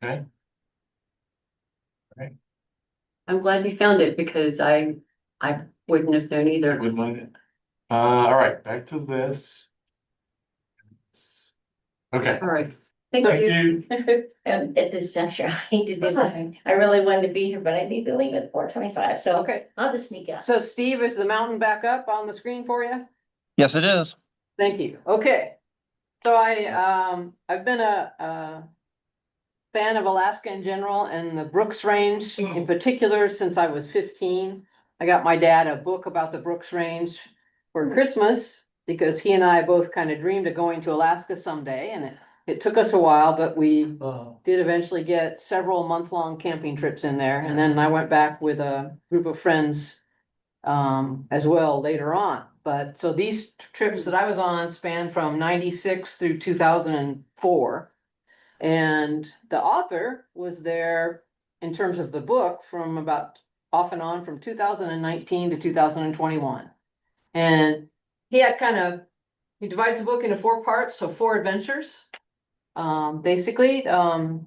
Okay. Right. I'm glad you found it because I wouldn't have known either. Wouldn't mind it. All right, back to this. Okay. All right. Thank Thank you. you. At this juncture, I hate to do this. I really wanted to be here, but I need to leave at 4:25, so Okay. I'll just sneak out. So Steve, is the mountain back up on the screen for you? Yes, it is. Thank you. Okay. So I've been a fan of Alaska in general and the Brooks Range in particular since I was 15. I got my dad a book about the Brooks Range for Christmas because he and I both kind of dreamed of going to Alaska someday, and it took us a while, but we did eventually get several month-long camping trips in there. And then I went back with a group of friends as well later on. But so these trips that I was on spanned from 96 through 2004. And the author was there in terms of the book from about off and on from 2019 to 2021. And he had he divides the book into 4 parts, so 4 adventures. Basically, the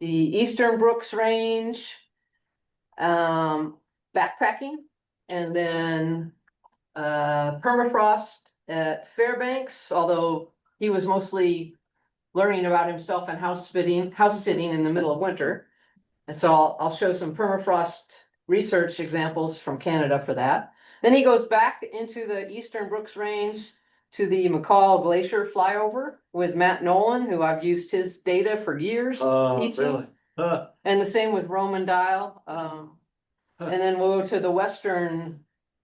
Eastern Brooks Range, backpacking, and then permafrost at Fairbanks, although he was mostly learning about himself and house sitting in the middle of winter. And so I'll show some permafrost research examples from Canada for that. Then he goes back into the Eastern Brooks Range to the McCall Glacier flyover with Matt Nolan, who I've used his data for years. Really? And the same with Roman Dial. And then we'll go to the Western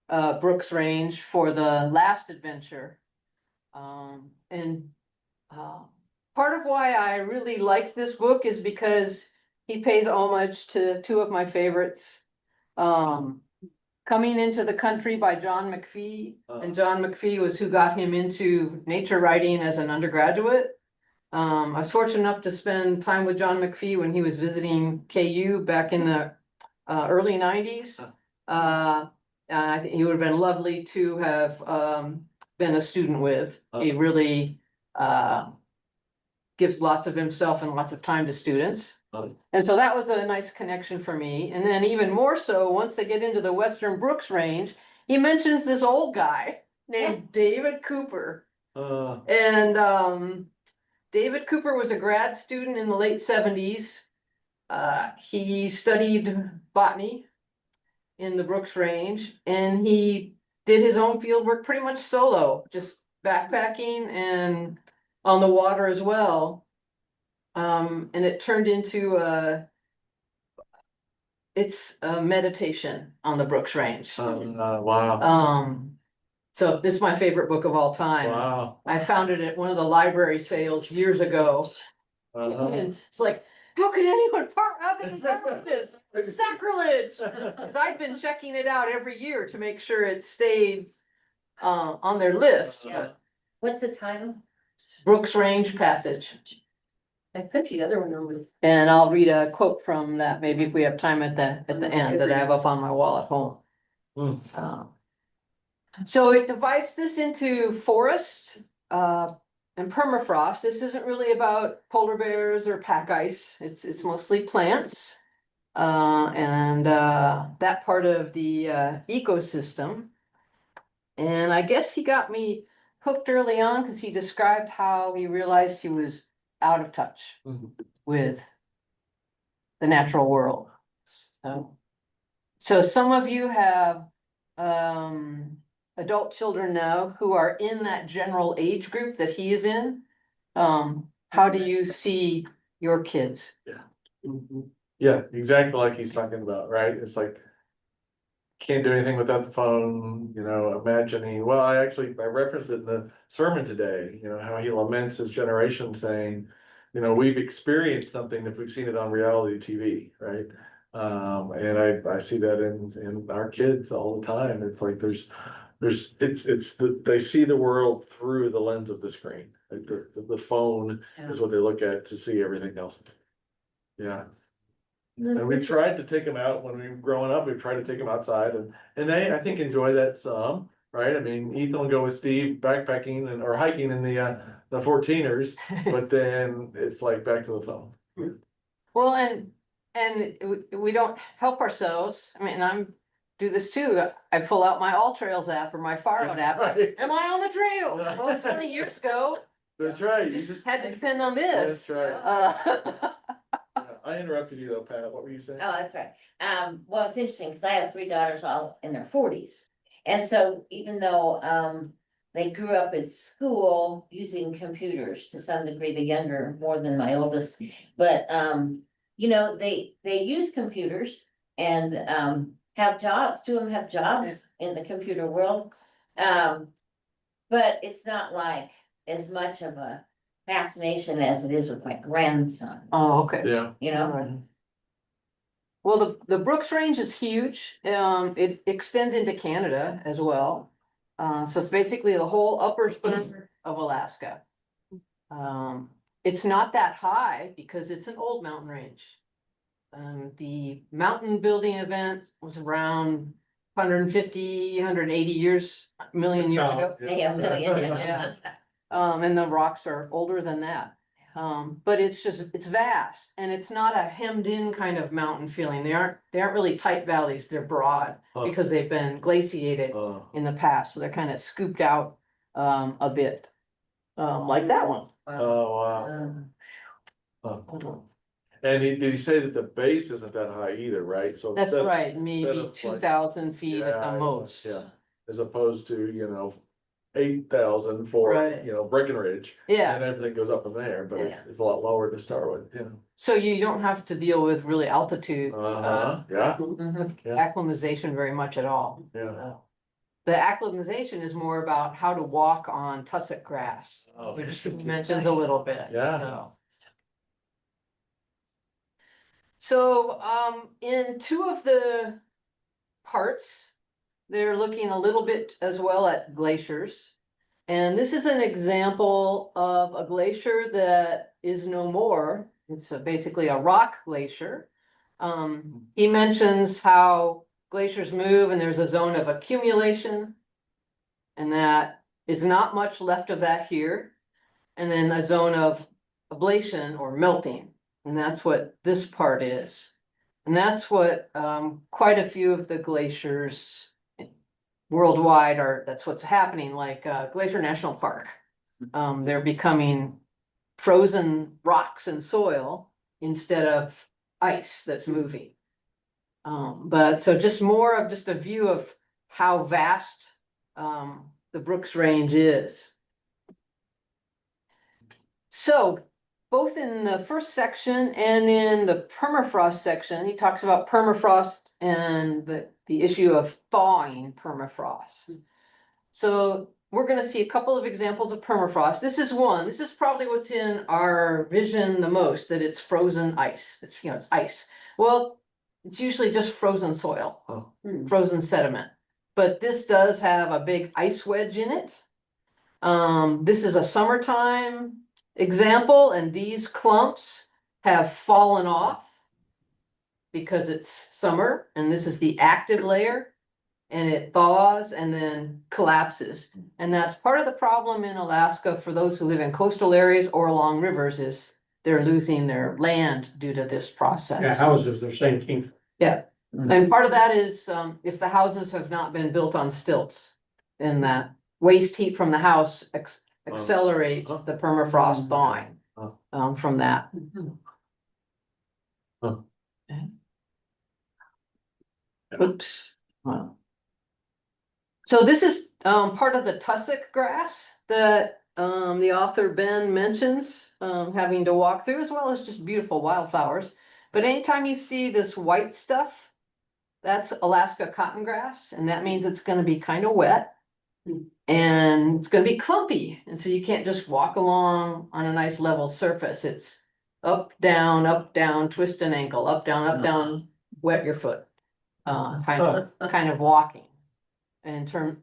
Brooks Range for the last adventure. And part of why I really liked this book is because he pays homage to 2 of my favorites. Coming into the Country by John McPhee, and John McPhee was who got him into nature writing as an undergraduate. I was fortunate enough to spend time with John McPhee when he was visiting KU back in the early 90s. I think he would have been lovely to have been a student with. He really gives lots of himself and lots of time to students. And so that was a nice connection for me. And then even more so, once they get into the Western Brooks Range, he mentions this old guy named David Cooper. And David Cooper was a grad student in the late 70s. He studied botany in the Brooks Range, and he did his own field work pretty much solo, just backpacking and on the water as well. And it turned into it's a meditation on the Brooks Range. Wow. So this is my favorite book of all time. Wow. I found it at one of the library sales years ago. And it's like, how can anyone part with this? Sacrilege! Because I'd been checking it out every year to make sure it stayed on their list. Yeah. What's the title? Brooks Range Passage. I put the other one on with. And I'll read a quote from that, maybe if we have time at the end, that I have up on my wall at home. So it divides this into forest and permafrost. This isn't really about polar bears or pack ice. It's mostly plants and that part of the ecosystem. And I guess he got me hooked early on because he described how he realized he was out of touch with the natural world. So some of you have adult children now who are in that general age group that he is in. How do you see your kids? Yeah, exactly like he's talking about, right? It's like, can't do anything without the phone, imagining, well, I referenced it in the sermon today, how he laments his generation saying, we've experienced something if we've seen it on reality TV, right? And I see that in our kids all the time. It's like they see the world through the lens of the screen. Like the phone is what they look at to see everything else. Yeah. And we tried to take them out when we were growing up. We tried to take them outside, and they, I think, enjoy that some, right? I mean, Ethan will go with Steve backpacking or hiking in the 14ers, but then it's like back to the phone. Well, we don't help ourselves. I mean, do this too. I pull out my All Trails app or my Far Out app. Right. Am I on the trail? Well, it's 20 years ago. That's right. You Just just, had to depend on this. that's right. Uh, I interrupted you though, Pat. What were you saying? Oh, that's right. Well, it's interesting because I have three daughters all in their forties. And so even though, they grew up at school using computers to some degree, the younger more than my oldest. But, you know, they use computers and, have jobs. Two of them have jobs in the computer world. But it's not like as much of a fascination as it is with my grandsons. Oh, okay. Yeah. You know? Alright. Well, the Brooks Range is huge. It extends into Canada as well. So it's basically the whole upper third of Alaska. It's not that high because it's an old mountain range. The mountain building event was around 150, 180 years, million years ago. Yeah, Yeah. And the rocks are older than that. But it's vast and it's not a hemmed in kind of mountain feeling. They aren't really tight valleys. They're broad Oh. because they've been glaciated in the past. So they're kind of scooped out, a bit, like that one. Oh, wow. And did he say that the base isn't that high either, right? So That's instead- right, instead maybe of like- 2,000 feet at Yeah, the most. yeah. As opposed to, 8,000 for, Right. Breckenridge. Yeah, And everything goes up from there, but it's a lot lower to start with, so you don't have to deal with really altitude. Yeah, Mhm. Yeah. Acclimatization very much at all. yeah. The acclimatization is more about how to walk on tussock grass, Oh. which he mentions a little bit. Yeah. So, in two of the parts, they're looking a little bit as well at glaciers. And this is an example of a glacier that is no more. It's basically a rock glacier. He mentions how glaciers move and there's a zone of accumulation. And that is not much left of that here. And then a zone of ablation or melting. And that's what this part is. And that's what quite a few of the glaciers worldwide that's what's happening, like Glacier National Park. They're becoming frozen rocks and soil instead of ice that's moving. But so just more of just a view of how vast the Brooks Range is. So both in the first section and in the permafrost section, he talks about permafrost and the issue of thawing permafrost. So we're going to see a couple of examples of permafrost. This is one. This is probably what's in our vision the most, that it's frozen ice. It's it's ice. Well, it's usually just frozen soil, frozen sediment. But this does have a big ice wedge in it. This is a summertime example, and these clumps have fallen off because it's summer, and this is the active layer, and it thaws and then collapses. And that's part of the problem in Alaska for those who live in coastal areas or along rivers, is they're losing their land due to this process. Yeah, houses are sinking. Yeah, and part of that is if the houses have not been built on stilts, then that waste heat from the house accelerates the permafrost thawing from that. Oops. Wow. So this is part of the tussock grass that the author Ben mentions having to walk through, as well as just beautiful wildflowers. But anytime you see this white stuff, that's Alaska cotton grass, and that means it's going to be kind of wet. And it's going to be clumpy, and so you can't just walk along on a nice level surface. It's up, down, twist an ankle, up, down, wet your foot. Kind of walking. In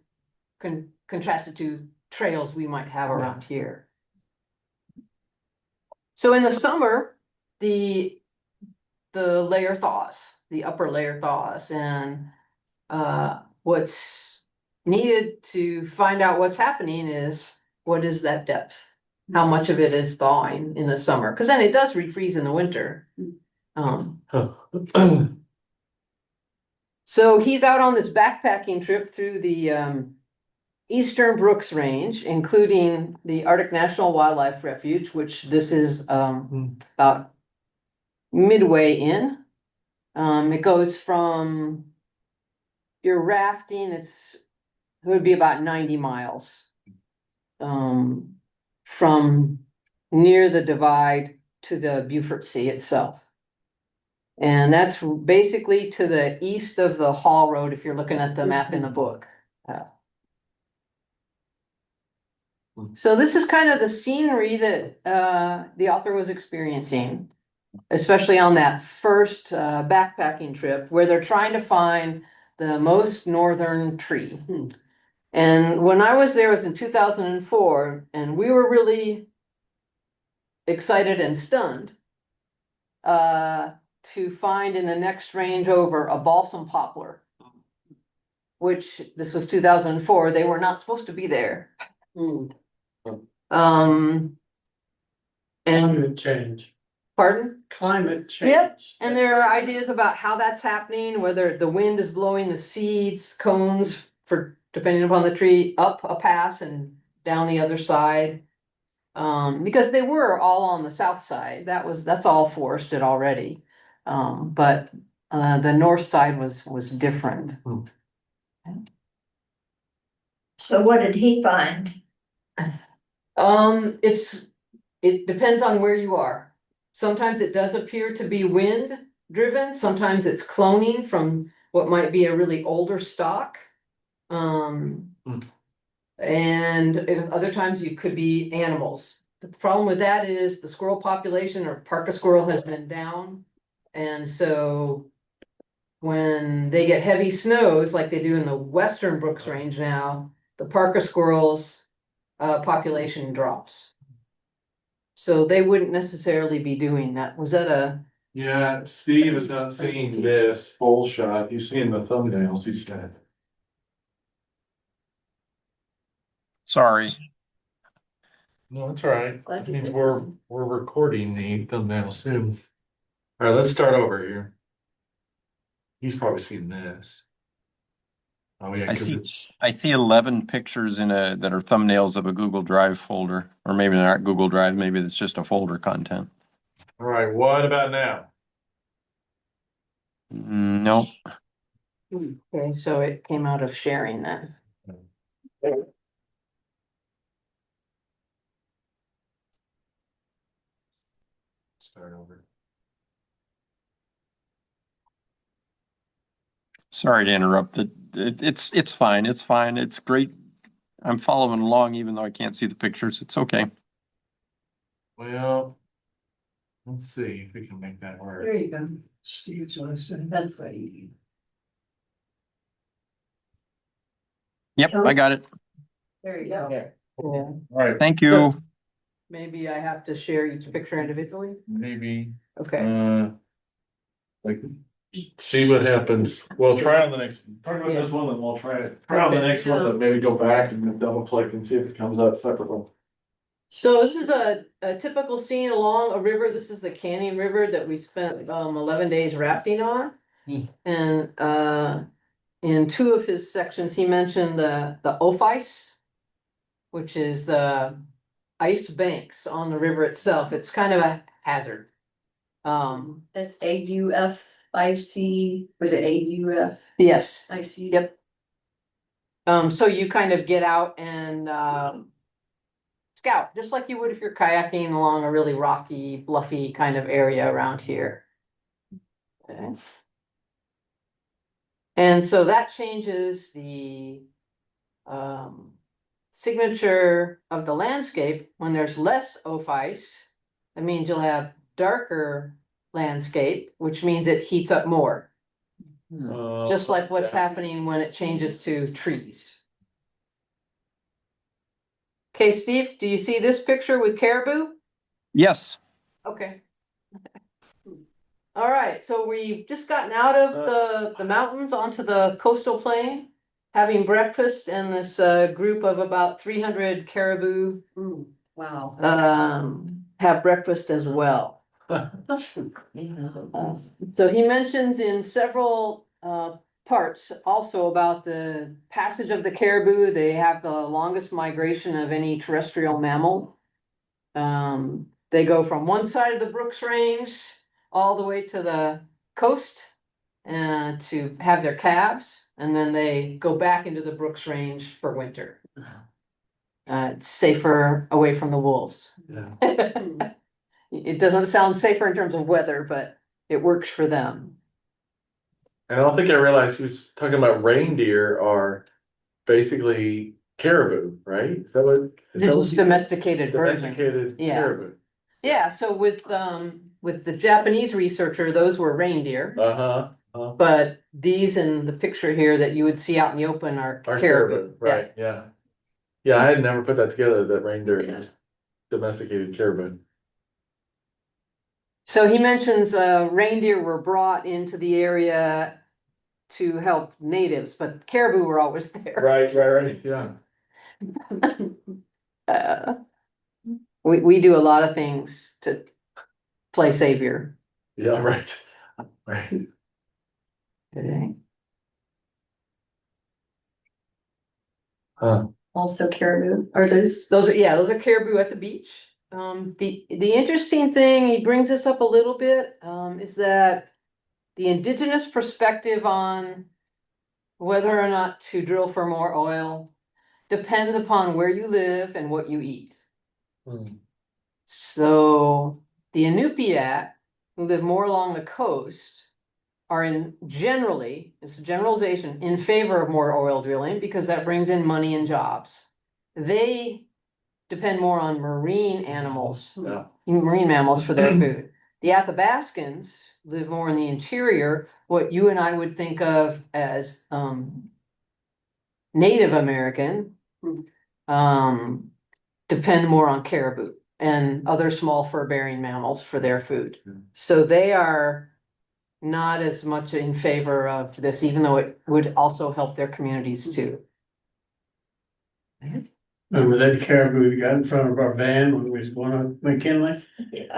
contrasted to trails we might have around here. So in the summer, the layer thaws, the upper layer thaws, and what's needed to find out what's happening is, what is that depth? How much of it is thawing in the summer? Because then it does refreeze in the winter. So he's out on this backpacking trip through the Eastern Brooks Range, including the Arctic National Wildlife Refuge, which this is about midway in. It goes from your rafting, it would be about 90 miles. From near the divide to the Beaufort Sea itself. And that's basically to the east of the Hall Road, if you're looking at the map in the book. So this is kind of the scenery that the author was experiencing, especially on that first backpacking trip where they're trying to find the most northern tree. And when I was there, it was in 2004, and we were really excited and stunned to find in the next range over a balsam poplar, which this was 2004. They were not supposed to be there. And Climate change. pardon? Climate change. Yep, and there are ideas about how that's happening, whether the wind is blowing the seeds, cones, for depending upon the tree, up a pass and down the other side. Because they were all on the south side. That's all forested already. But the north side was different. So what did he find? It depends on where you are. Sometimes it does appear to be wind driven, sometimes it's cloning from what might be a really older stock. And other times you could be animals. But the problem with that is the squirrel population or parka squirrel has been down. And so when they get heavy snows like they do in the Western Brooks Range now, the parka squirrels population drops. So they wouldn't necessarily be doing that. Was that a? Yeah, Steve is not seeing this full shot. He's seeing the thumbnails, he said. Sorry. No, it's all right. Glad That you means said we're something. recording the thumbnail soon. All right, let's start over here. He's probably seen this. Oh yeah, I because see. it's I see 11 pictures that are thumbnails of a Google Drive folder, or maybe not Google Drive. Maybe it's just a folder content. all right. What about now? No. Okay, so it came out of sharing then. Start over. Sorry to interrupt. It's fine. It's fine. It's great. I'm following along, even though I can't see the pictures. It's okay. Well, let's see if we can make that work. There you go. Steve's listening. That's what you do. Yep, I got it. There you go. Yeah. All right, Thank you. Maybe I have to share each picture individually? maybe, Okay. like, see what happens. We'll try on the next, talk about this one and we'll try it. Try on the Okay. next one, but maybe go back and then double click and see if it comes up separately. So this is a typical scene along a river. This is the Canyon River that we spent 11 days rafting on. And in two of his sections, he mentioned the off ice, which is the ice banks on the river itself. It's kind of a hazard. That's AUF5C, was it AUF? Yes. I see. Yep. So you kind of get out and scout, just like you would if you're kayaking along a really rocky, bluffy kind of area around here. Okay. And so that changes the signature of the landscape. When there's less off ice, that means you'll have darker landscape, which means it heats up more. Just like what's happening when it changes to trees. Okay, Steve, do you see this picture with caribou? Yes. Okay. All right, so we've just gotten out of the mountains onto the coastal plain, having breakfast in this group of about 300 caribou Wow. have breakfast as well. So he mentions in several parts also about the passage of the caribou. They have the longest migration of any terrestrial mammal. They go from one side of the Brooks Range all the way to the coast to have their calves, and then they go back into the Brooks Range for winter. It's safer away from the wolves. Yeah. It doesn't sound safer in terms of weather, but it works for them. And I don't think I realized he was talking about reindeer are basically caribou, right? Is that what? Is This that what is he- domesticated version. Domesticated Yeah. caribou. Yeah, so with the Japanese researcher, those were reindeer, but these in the picture here that you would see out in the open are Our caribou. caribou, right, yeah. Yeah, I had never put that together, that reindeer is domesticated caribou. So he mentions reindeer were brought into the area to help natives, but caribou were always there. Right, yeah. Uh, we do a lot of things to play savior Yeah, right, right. today. Also caribou, are those? Those are caribou at the beach. The interesting thing, he brings this up a little bit, is that the indigenous perspective on whether or not to drill for more oil depends upon where you live and what you eat. Hmm. So the Inupiat, who live more along the coast, are it's a generalization, in favor of more oil drilling because that brings in money and jobs. They depend more on marine animals, Yeah. marine mammals for their food. The Athabascans live more in the interior, what you and I would think of as Native American, depend more on caribou and other small fur-bearing mammals for their food. So they are not as much in favor of this, even though it would also help their communities too. Remember that caribou that got in front of our van when we was going on McKinley?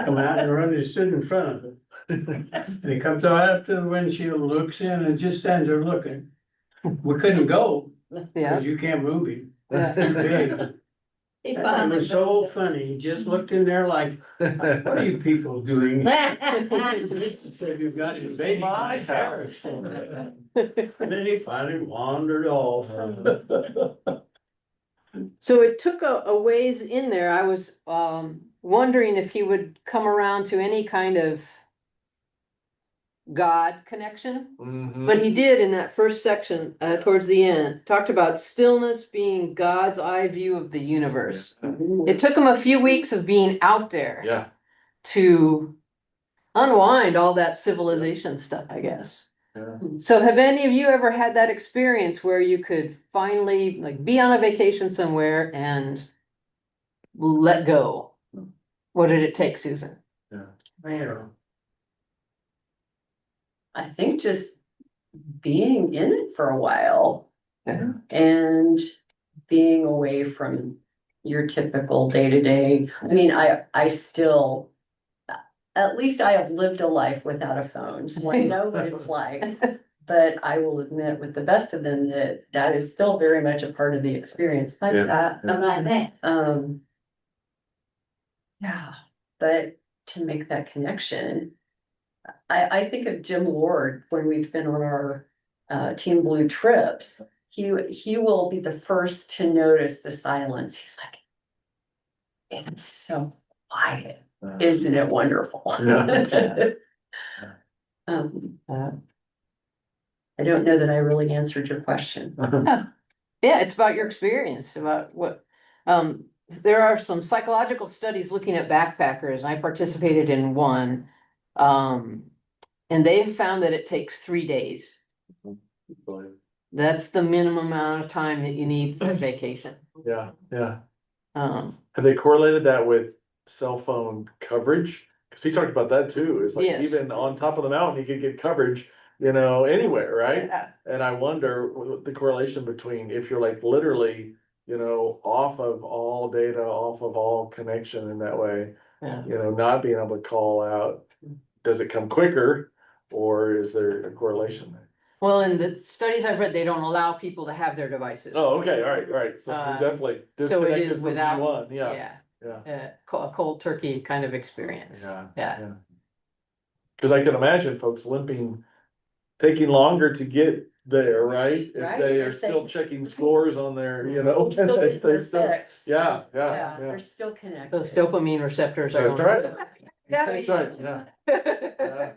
Come out and run, he stood in front of it. And he comes out up to the windshield, looks in and just stands there looking. We couldn't go, Yeah. cause you can't move him. Yeah. Too big. It was so funny, he just looked in there like, what are you people doing? Said you got your baby. My house. And then he finally wandered off. So it took a ways in there. I was wondering if he would come around to any kind of God connection. Mhm. But he did in that first section, towards the end, talked about stillness being God's eye view of the universe. It took him a few weeks of being out there Yeah, to unwind all that civilization stuff, I guess. yeah. So have any of you ever had that experience where you could finally like be on a vacation somewhere and let go? What did it take, Susan? Well, I think just being in it for a while Yeah. and being away from your typical day-to-day. I mean, I still, at least I have lived a life without a phone, so I know what it's like. But I will admit with the best of them that is still very much a part of the experience. But Yeah. yeah, but to make that connection, I think of Jim Ward when we've been on our Team Blue trips. He will be the first to notice the silence. He's like, it's so quiet, isn't it wonderful? Yeah. I don't know that I really answered your question. Yeah, it's about your experience, about what, there are some psychological studies looking at backpackers. I participated in one. And they've found that it takes 3 days. That's the minimum amount of time that you need for a vacation. Yeah, yeah. Um, Have they correlated that with cell phone coverage? Cause he talked about that too. It's like Yes. even on top of the mountain, you could get coverage, anywhere, right? yeah. And I wonder the correlation between if you're like literally, off of all data, off of all connection in that way, Yeah. you know, not being able to call out, does it come quicker? Or is there a correlation there? Well, in the studies I've read, they don't allow people to have their devices. Oh, okay, all right, so we're definitely So it is disconnected from without, V1, yeah, a cold turkey kind of experience. Yeah. Cause I can imagine folks limping, taking longer to get there, right? If Right, they if are they- still checking scores on their, you know. Still get their they're still- fix. Yeah, Yeah, yeah, they're still connected. Those dopamine receptors are. That's going- right. That's right, yeah. Yeah.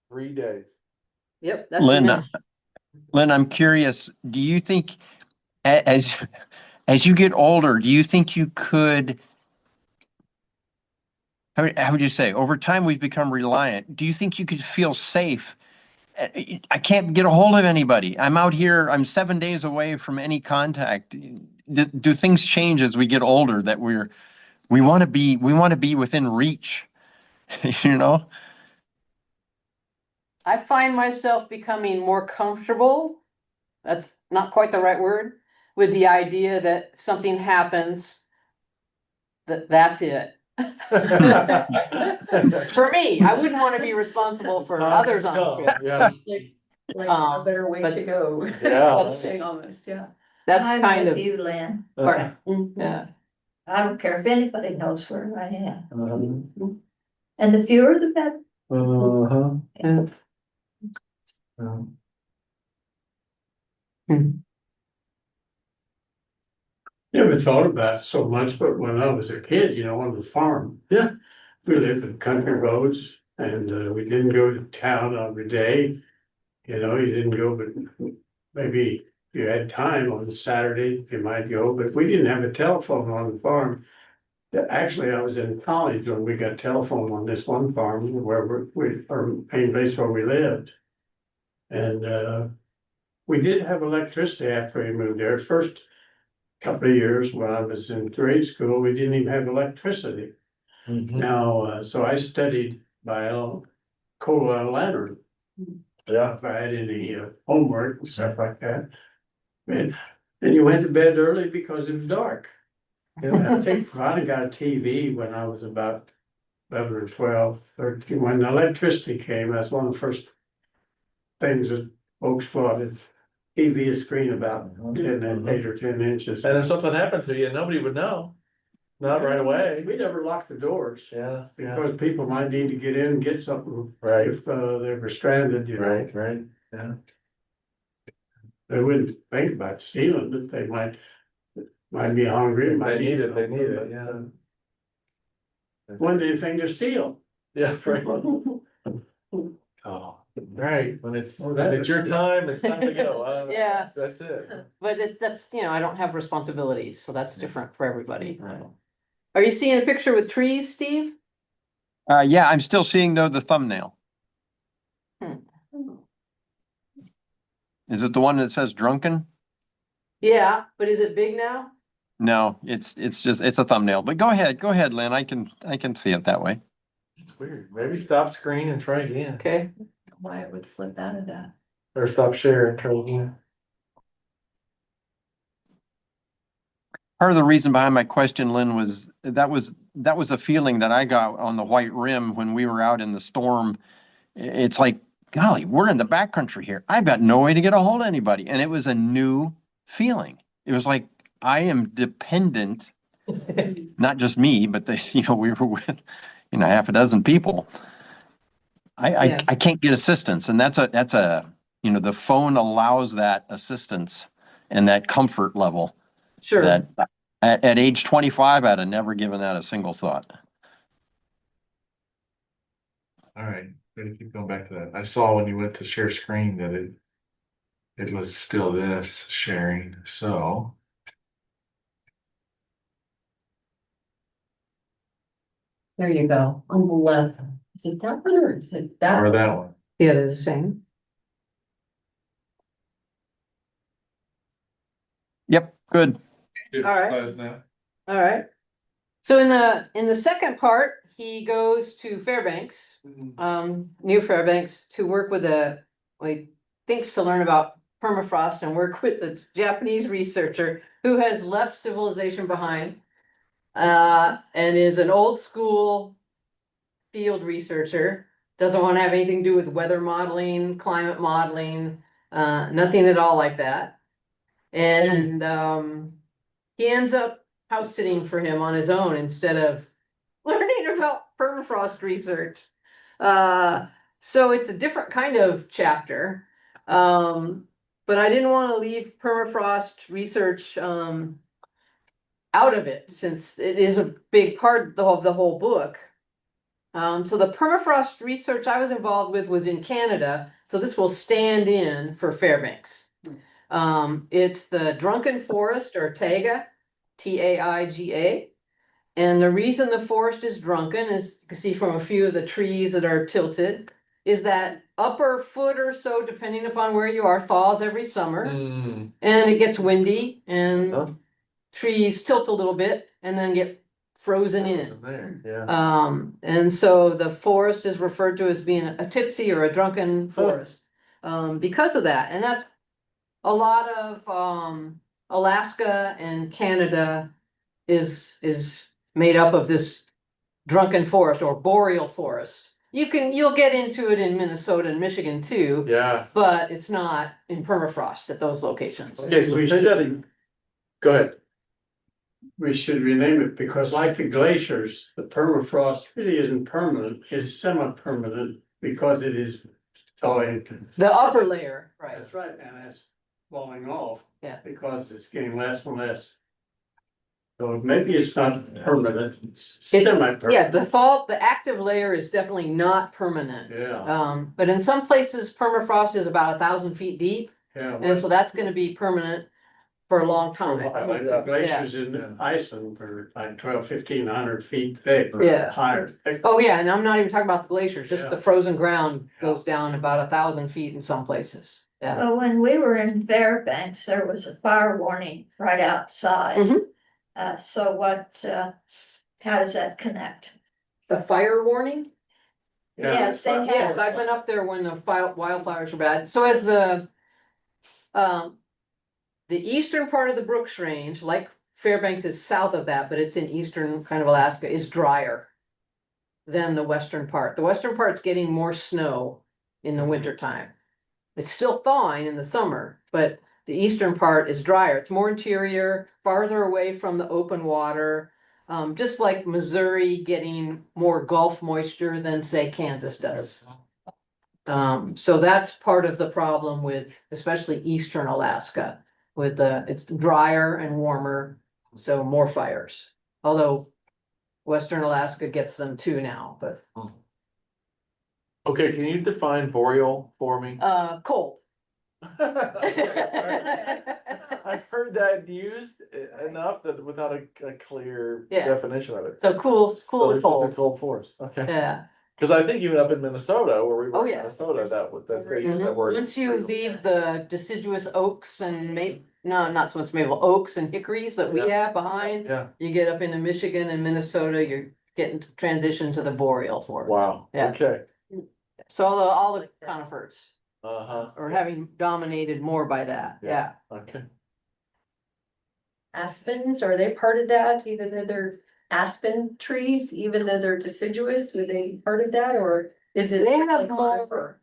3 days. Yep, that's. Lynn, Lynn, I'm curious, do you think as you get older, do you think you could, how would you say, over time we've become reliant. Do you think you could feel safe? I can't get a hold of anybody. I'm out here, I'm 7 days away from any contact. Do things change as we get older that we want to be within reach, you know? I find myself becoming more comfortable, that's not quite the right word, with the idea that if something happens, that's it. For me, I wouldn't want to be responsible for others on the trip. Yeah, Like a better way but- to go. Yeah. Saying almost, yeah. That's I'm kind with of, you, Lynn. part- yeah, I don't care if anybody knows where I am. uh-huh, And the fewer the better. uh-huh. yeah. Never thought about it so much, but when I was a kid, you know, on the farm. Yeah. We lived in country roads and we didn't go to town every day. You know, you didn't go, but maybe if you had time on Saturday, you might go, but we didn't have a telephone on the farm. Actually, I was in college when we got telephone on this one farm where our main place where we lived. And we did have electricity after we moved there. First couple of years when I was in grade school, we didn't even have electricity. Mhm. Now, so I studied by coal and lantern. Yeah, If I had any homework and stuff like that. And you went to bed early because it was dark. And I think I finally got a TV when I was about 11 or 12, 13. When the electricity came, that's one of the first things that folks bought is TV, a screen about 8 or 10 inches. and if something happened to you, nobody would know, not right away. We never locked the doors Yeah, yeah, because people might need to get in and get something right, if they were stranded, you know. right, yeah. They wouldn't think about stealing, but they might be hungry. They need it, something, but, yeah. Wasn't anything to steal. Yeah, right. Oh, right, when it's, Well, when it's your time, it's time to go. Yeah. That's it. But that's, I don't have responsibilities, so that's different for everybody. Are you seeing a picture with trees, Steve? Yeah, I'm still seeing the thumbnail. Is it the one that says drunken? Yeah, but is it big now? No, it's a thumbnail, but go ahead, Lynn. I can see it that way. It's weird, maybe stop screen and try again, Okay, Why it would flip out of that. or stop share and try again. Part of the reason behind my question, Lynn, was that was a feeling that I got on the White Rim when we were out in the storm. It's like, golly, we're in the backcountry here. I've got no way to get a hold of anybody. And it was a new feeling. It was like I am dependent, not just me, but we were with, half a dozen people. Yeah. I can't get assistance. And that's a the phone allows that assistance and that comfort level. sure. That at age 25, I'd have never given that a single thought. All right, gotta keep going back to that. I saw when you went to share screen that it was still this sharing, so. There you go, on the left. Is it that one or is it that? Or one? that one. Yeah, they're the same. Yep, good. All right. All right. So in the second part, he goes to Fairbanks, New Fairbanks, to work with thinks to learn about permafrost and work with the Japanese researcher who has left civilization behind. And is an old school field researcher, doesn't want to have anything to do with weather modeling, climate modeling, nothing at all like that. And he ends up house sitting for him on his own instead of learning about permafrost research. So it's a different kind of chapter. But I didn't want to leave permafrost research out of it, since it is a big part of the whole book. So the permafrost research I was involved with was in Canada, so this will stand in for Fairbanks. It's the Drunken Forest, or taiga, Taiga. And the reason the forest is drunken is, you can see from a few of the trees that are tilted, is that upper foot or so, depending upon where you are, thaws every summer. Mm, And it gets windy and huh? trees tilt a little bit and then get frozen in. There, yeah. And so the forest is referred to as being a tipsy or a drunken forest, because of that. And that's a lot of, Alaska and Canada is made up of this drunken forest or boreal forest. You'll get into it in Minnesota and Michigan too, Yeah. but it's not in permafrost at those locations. Okay, so say that again. Go ahead. We should rename it, because like the glaciers, the permafrost really isn't permanent, it's semi-permanent because it is thawing. The upper layer, right? That's right, and it's falling off. Yeah. Because it's getting less and less. So maybe it's not permanent, it's semi-permanent. Yeah, the active layer is definitely not permanent. Yeah, But in some places, permafrost is about 1,000 feet deep, yeah. and so that's gonna be permanent for a long time. Like the glaciers in Iceland are like 1,200-1,500 feet thick. or Yeah. Higher. Oh, yeah, and I'm not even talking about the glaciers, just Yeah. the frozen ground goes down about 1,000 feet in some places. Yeah. Well, when we were in Fairbanks, there was a fire warning right outside. Mhm. So what, how does that connect? The fire warning? Yeah. Yes, they have. Yes, I've been up there when the wildfires were bad. So as the eastern part of the Brooks Range, like Fairbanks is south of that, but it's in eastern kind of Alaska, is drier than the western part. The western part's getting more snow in the wintertime. It's still thawing in the summer, but the eastern part is drier. It's more interior, farther away from the open water. Just like Missouri getting more Gulf moisture than, say, Kansas does. So that's part of the problem with especially eastern Alaska. It's drier and warmer, so more fires. Although western Alaska gets them too now, but Okay, can you define boreal for me? cold. I've heard that used enough that without a clear Yeah. definition of it. So cool So and cold. Cold forest, okay. Yeah. Cause I think even up in Minnesota, where we Oh, were in yeah. Minnesota, they use that word. Once you leave the deciduous oaks and not so much maple, oaks and hickories that we have behind, Yeah, you get up into Michigan and Minnesota, you're getting to transition to the boreal forest. wow, Yeah. okay. So all the conifers Uh-huh, are having dominated more by that, yeah. okay. Aspens, are they part of that, even though they're aspen trees, even though they're deciduous, were they part of that, or is it? They have like more,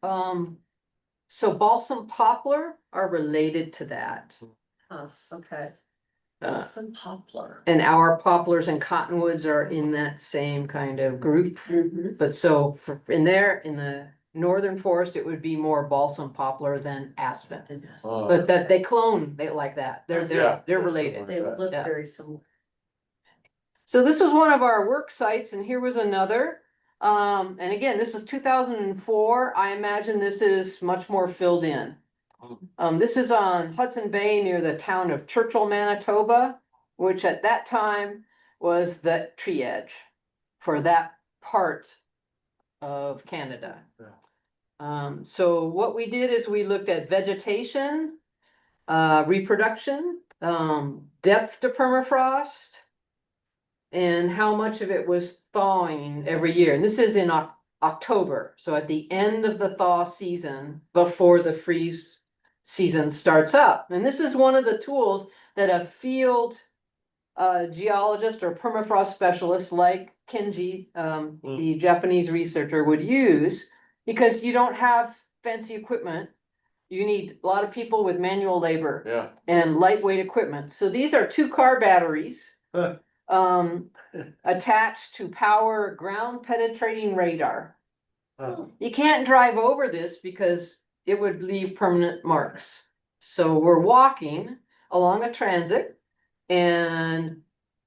so balsam poplar are related to that. Oh, okay. Uh, Balsam poplar. And our poplars and cottonwoods are in that same kind of group. Mhm. But so in the northern forest, it would be more balsam poplar than aspen. But that they clone, they like that. Yeah, They're related. They look Yeah. very similar. So this was one of our work sites and here was another. And again, this is 2004. I imagine this is much more filled in. This is on Hudson Bay near the town of Churchill, Manitoba, which at that time was the tree edge for that part of Canada. So what we did is we looked at vegetation, reproduction, depth to permafrost, and how much of it was thawing every year. And this is in October, so at the end of the thaw season, before the freeze season starts up. And this is one of the tools that a field geologist or permafrost specialist like Kenji, the Japanese researcher, would use, because you don't have fancy equipment. You need a lot of people with manual labor Yeah. and lightweight equipment. So these are 2-car batteries attached to power ground penetrating radar. You can't drive over this because it would leave permanent marks. So we're walking along a transit, and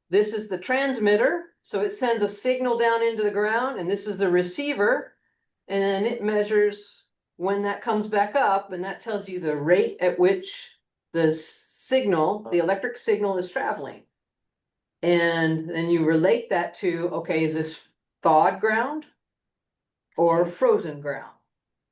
this is the transmitter. So it sends a signal down into the ground, and this is the receiver. And then it measures when that comes back up, and that tells you the rate at which the signal, the electric signal, is traveling. And then you relate that to, okay, is this thawed ground or frozen ground?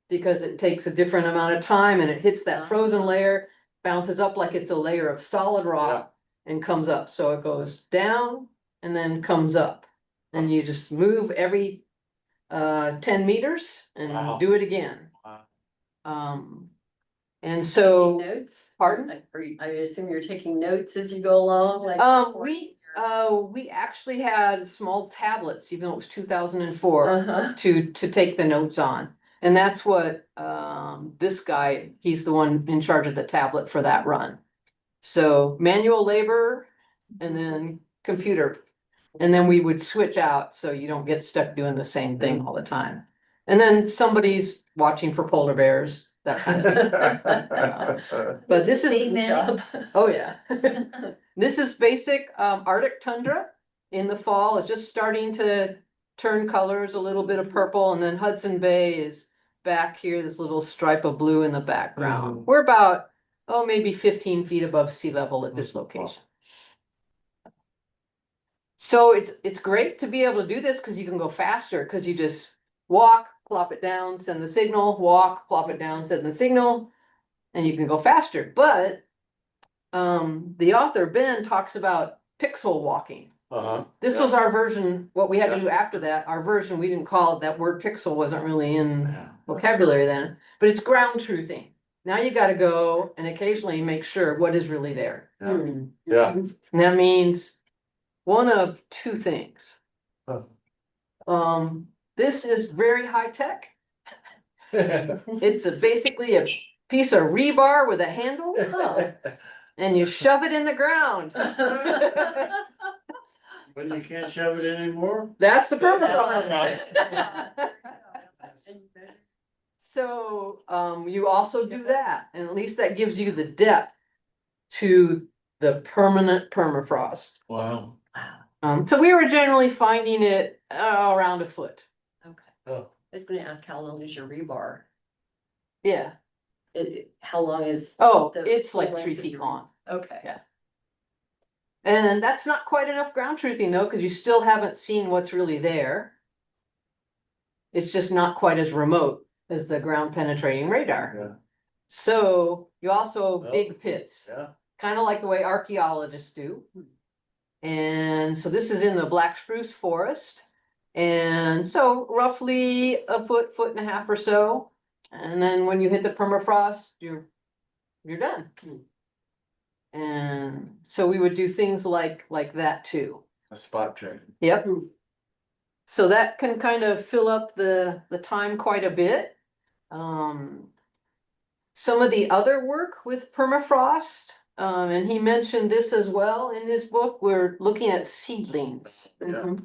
Because it takes a different amount of time, and it hits that frozen layer, bounces up like it's a layer of solid rock, and comes up. So it goes down and then comes up. And you just move every 10 meters and Wow. do it again. Wow. And so, Notes? pardon? I assume you're taking notes as you go along, like. We actually had small tablets, even though it was 2004, Uh-huh. to take the notes on. And that's what this guy, he's the one in charge of the tablet for that run. So manual labor and then computer. And then we would switch out so you don't get stuck doing the same thing all the time. And then somebody's watching for polar bears, that kind of thing. But this See, is, Manny? oh yeah. This is basic Arctic tundra in the fall. It's just starting to turn colors, a little bit of purple, and then Hudson Bay is back here, this little stripe of blue in the background. We're about, maybe 15 feet above sea level at this location. So it's great to be able to do this because you can go faster, because you just walk, plop it down, send the signal, walk, plop it down, send the signal, and you can go faster. But the author, Ben, talks about pixel walking. This was our version, what we had to do after that. Our version, we didn't call it, that word pixel wasn't really in vocabulary then, but it's ground truthing. Now you got to go and occasionally make sure what is really there. Yeah. And that means one of 2 things. This is very high tech. It's basically a piece of rebar with a handle, and you shove it in the ground. But you can't shove it in anymore? That's the permafrost. So you also do that, and at least that gives you the depth to the permanent permafrost. Wow. So we were generally finding it around a foot. Okay. Oh. I was gonna ask, how long is your rebar? Yeah. How long is? It's full like length 3 of feet your- long. Okay. Yeah. And that's not quite enough ground truthing though, because you still haven't seen what's really there. It's just not quite as remote as the ground penetrating radar. Yeah. So you also dig pits, Yeah. kind of like the way archaeologists do. And so this is in the black spruce forest. And so roughly a foot, foot and a half or so. And then when you hit the permafrost, you're done. And so we would do things like that too. A spot check. Yep. So that can kind of fill up the time quite a bit. Some of the other work with permafrost, and he mentioned this as well in his book, we're looking at seedlings. Yeah.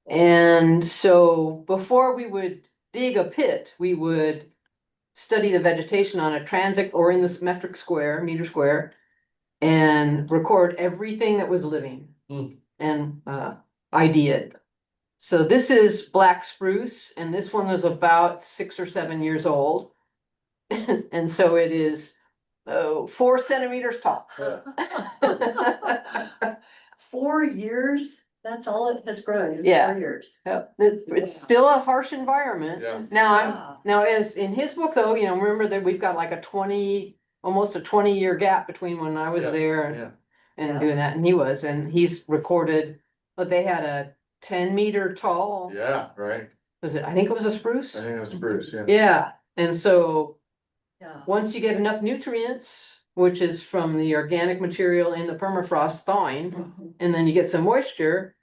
And so before we would dig a pit, we would study the vegetation on a transect or in this meter square, and record everything that was living and ID it. So this is black spruce, and this one is about 6 or 7 years old. And so it is 4 centimeters tall. 4 years? That's all it has grown in Yeah. 4 years. Yep. It's still a harsh environment. Yeah. Now as in his book though, remember that we've got like almost a 20-year gap between when I was Yeah. there Yeah. and doing that, and he's recorded, but they had a 10-meter tall. Yeah, right. I think it was a spruce? I think it was Bruce, yeah. Yeah, and so Yeah. Once you get enough nutrients, which is from the organic material in the permafrost thawing, and then you get some moisture,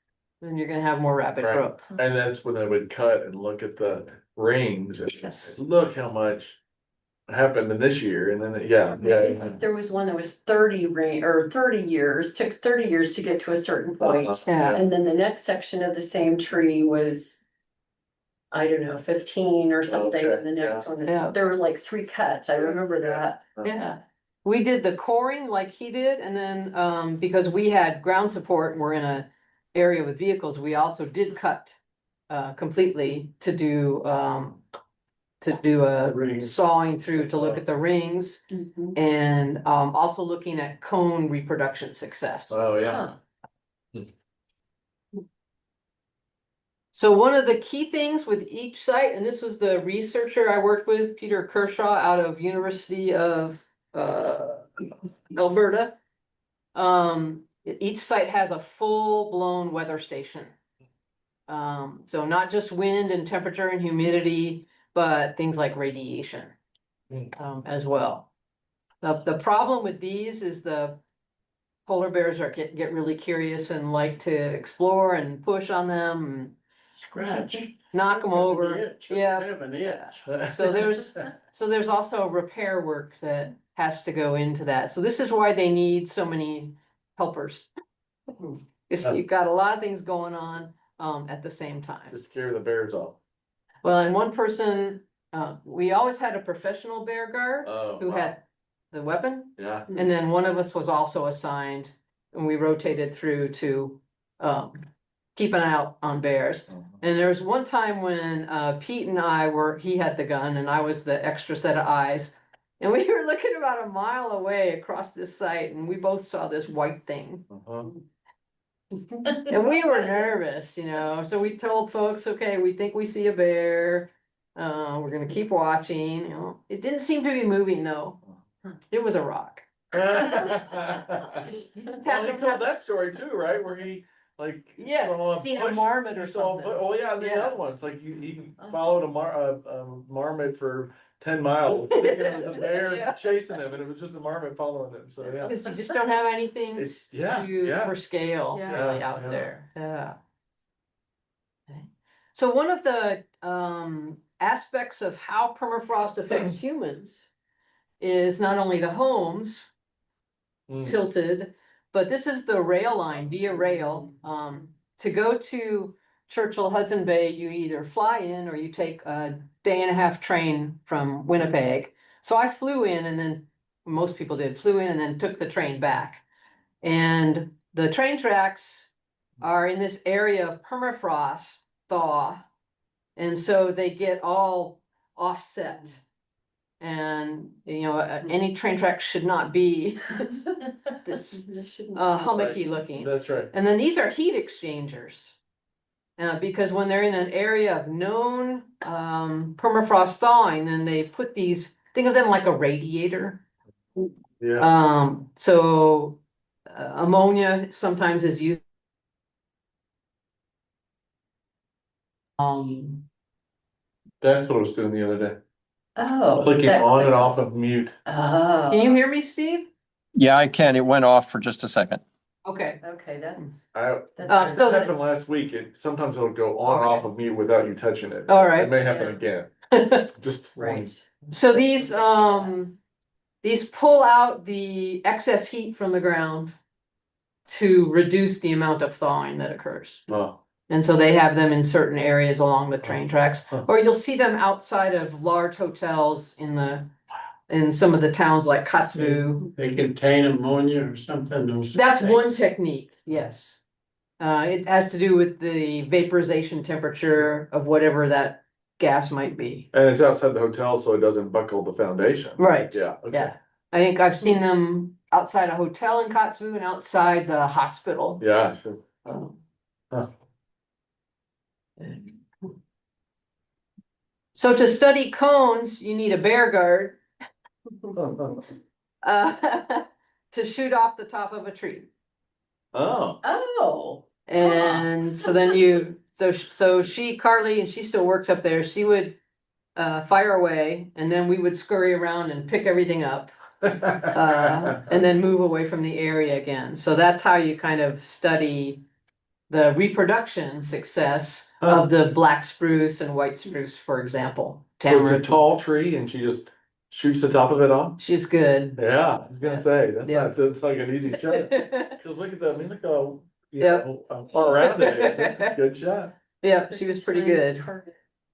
then you're gonna have more rapid Right. growth. And that's when I would cut and look at the rings and Yes. look how much happened in this year and then, yeah. There was one that was 30 years, took 30 years to get to a certain point. Yeah. And then the next section of the same tree was, I don't know, 15 or something, Okay, and the next one, Yeah. there were like 3 cuts, I remember that. Yeah, we did the coring like he did, and then, because we had ground support and we're in a area with vehicles, we also did cut. Completely to do a Rings. sawing through to look at the rings Mhm. and, also looking at cone reproduction success. Oh, yeah. Huh. So one of the key things with each site, and this was the researcher I worked with, Peter Kershaw out of University of Alberta. Each site has a full-blown weather station. So not just wind and temperature and humidity, but things like radiation, as well. The problem with these is the polar bears get really curious and like to explore and push on them and Scratch. knock them over. Itch. Yeah. Have an itch. So there's also repair work that has to go into that. So this is why they need so many helpers. You've got a lot of things going on at the same time. To scare the bears off. Well, and one person, we always had a professional bear guard Oh, who wow. had the weapon. Yeah. And then one of us was also assigned and we rotated through to keep an eye out on bears. And there was one time when Pete and he had the gun and I was the extra set of eyes. And we were looking about a mile away across this site and we both saw this white thing. Uh-huh. And we were nervous, so we told folks, okay, we think we see a bear. We're gonna keep watching, It didn't seem to be moving though. It was a rock. Well, he told that story too, right? Where he like. Yes, saw seen a bush- marmot or he saw something. Oh, yeah, and the Yeah. other ones, like he followed a marmot for 10 miles. Thinking it was a bear Yeah. chasing him and it was just a marmot following him, so yeah. Because you just don't have anything for scale Yeah. really out Yeah. there, yeah. Okay. So one of the aspects of how permafrost affects humans is not only the homes tilted, but this is the rail line via rail. To go to Churchill Hudson Bay, you either fly in or you take a day and a half train from Winnipeg. So I flew in and then most people flew in and then took the train back. And the train tracks are in this area of permafrost thaw. And so they get all offset. And, any train track should not be this hummocky looking. That's right. And then these are heat exchangers. Because when they're in an area of known permafrost thawing, then they put think of them like a radiator. Yeah. So ammonia sometimes is used. That's what I was doing the other day. Oh. Clicking on and off of mute. Oh. Can you hear me, Steve? Yeah, I can. It went off for just a second. Okay. Okay, that's. It So happened last week. Sometimes it'll go on and off of mute without you touching it. All right. It may happen Yeah. again. Just Right. So these pull out the excess heat from the ground to reduce the amount of thawing that occurs. Oh. And so they have them in certain areas along the train tracks, or you'll see them outside of large hotels in some of the towns like Kotzebue. They contain ammonia or something. That's one technique, yes. It has to do with the vaporization temperature of whatever that gas might be. And it's outside the hotel, so it doesn't buckle the foundation. Right. Yeah. Okay. Yeah. I think I've seen them outside a hotel in Kotzebue and outside the hospital. Yeah. Sure. Huh. So to study cones, you need a bear guard to shoot off the top of a tree. Oh. Oh. And so then Carly, and she still works up there, she would fire away, and then we would scurry around and pick everything up. And then move away from the area again. So that's how you kind of study the reproduction success of the black spruce and white spruce, for example. So it's a Tamarind. tall tree and she just shoots the top of it off? She's good. Yeah, I was gonna say, that's Yeah. not, that's like an easy shot. Cause look at that, I mean, look how, you Yep. know, how far around it is, that's a good shot. Yeah, she was pretty good.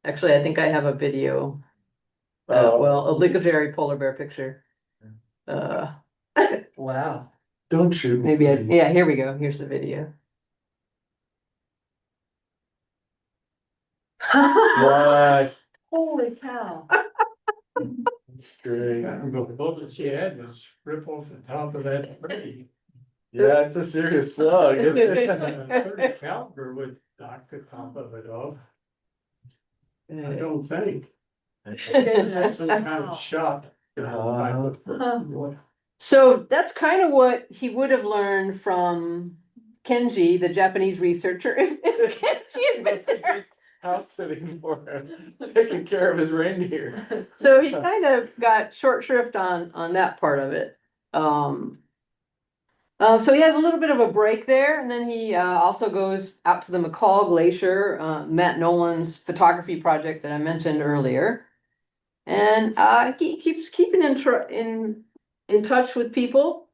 Actually, I think I have a video, Oh. well, a legendary polar bear picture. Wow. Don't shoot. Maybe yeah, here we go. Here's the video. What? Holy cow. That's great. The bullet she had was rip off the top of that tree. Yeah, it's a serious slug. 30 caliber would knock the top of it off. I don't think. That's some kind of shot. So that's kind of what he would have learned from Kenji, the Japanese researcher. If Kenji had been there. House sitting for him, taking care of his reindeer. So he kind of got short shrift on that part of it. So he has a little bit of a break there, and then he also goes out to the McCall Glacier, Matt Nolan's photography project that I mentioned earlier, and he keeps keeping in touch with people.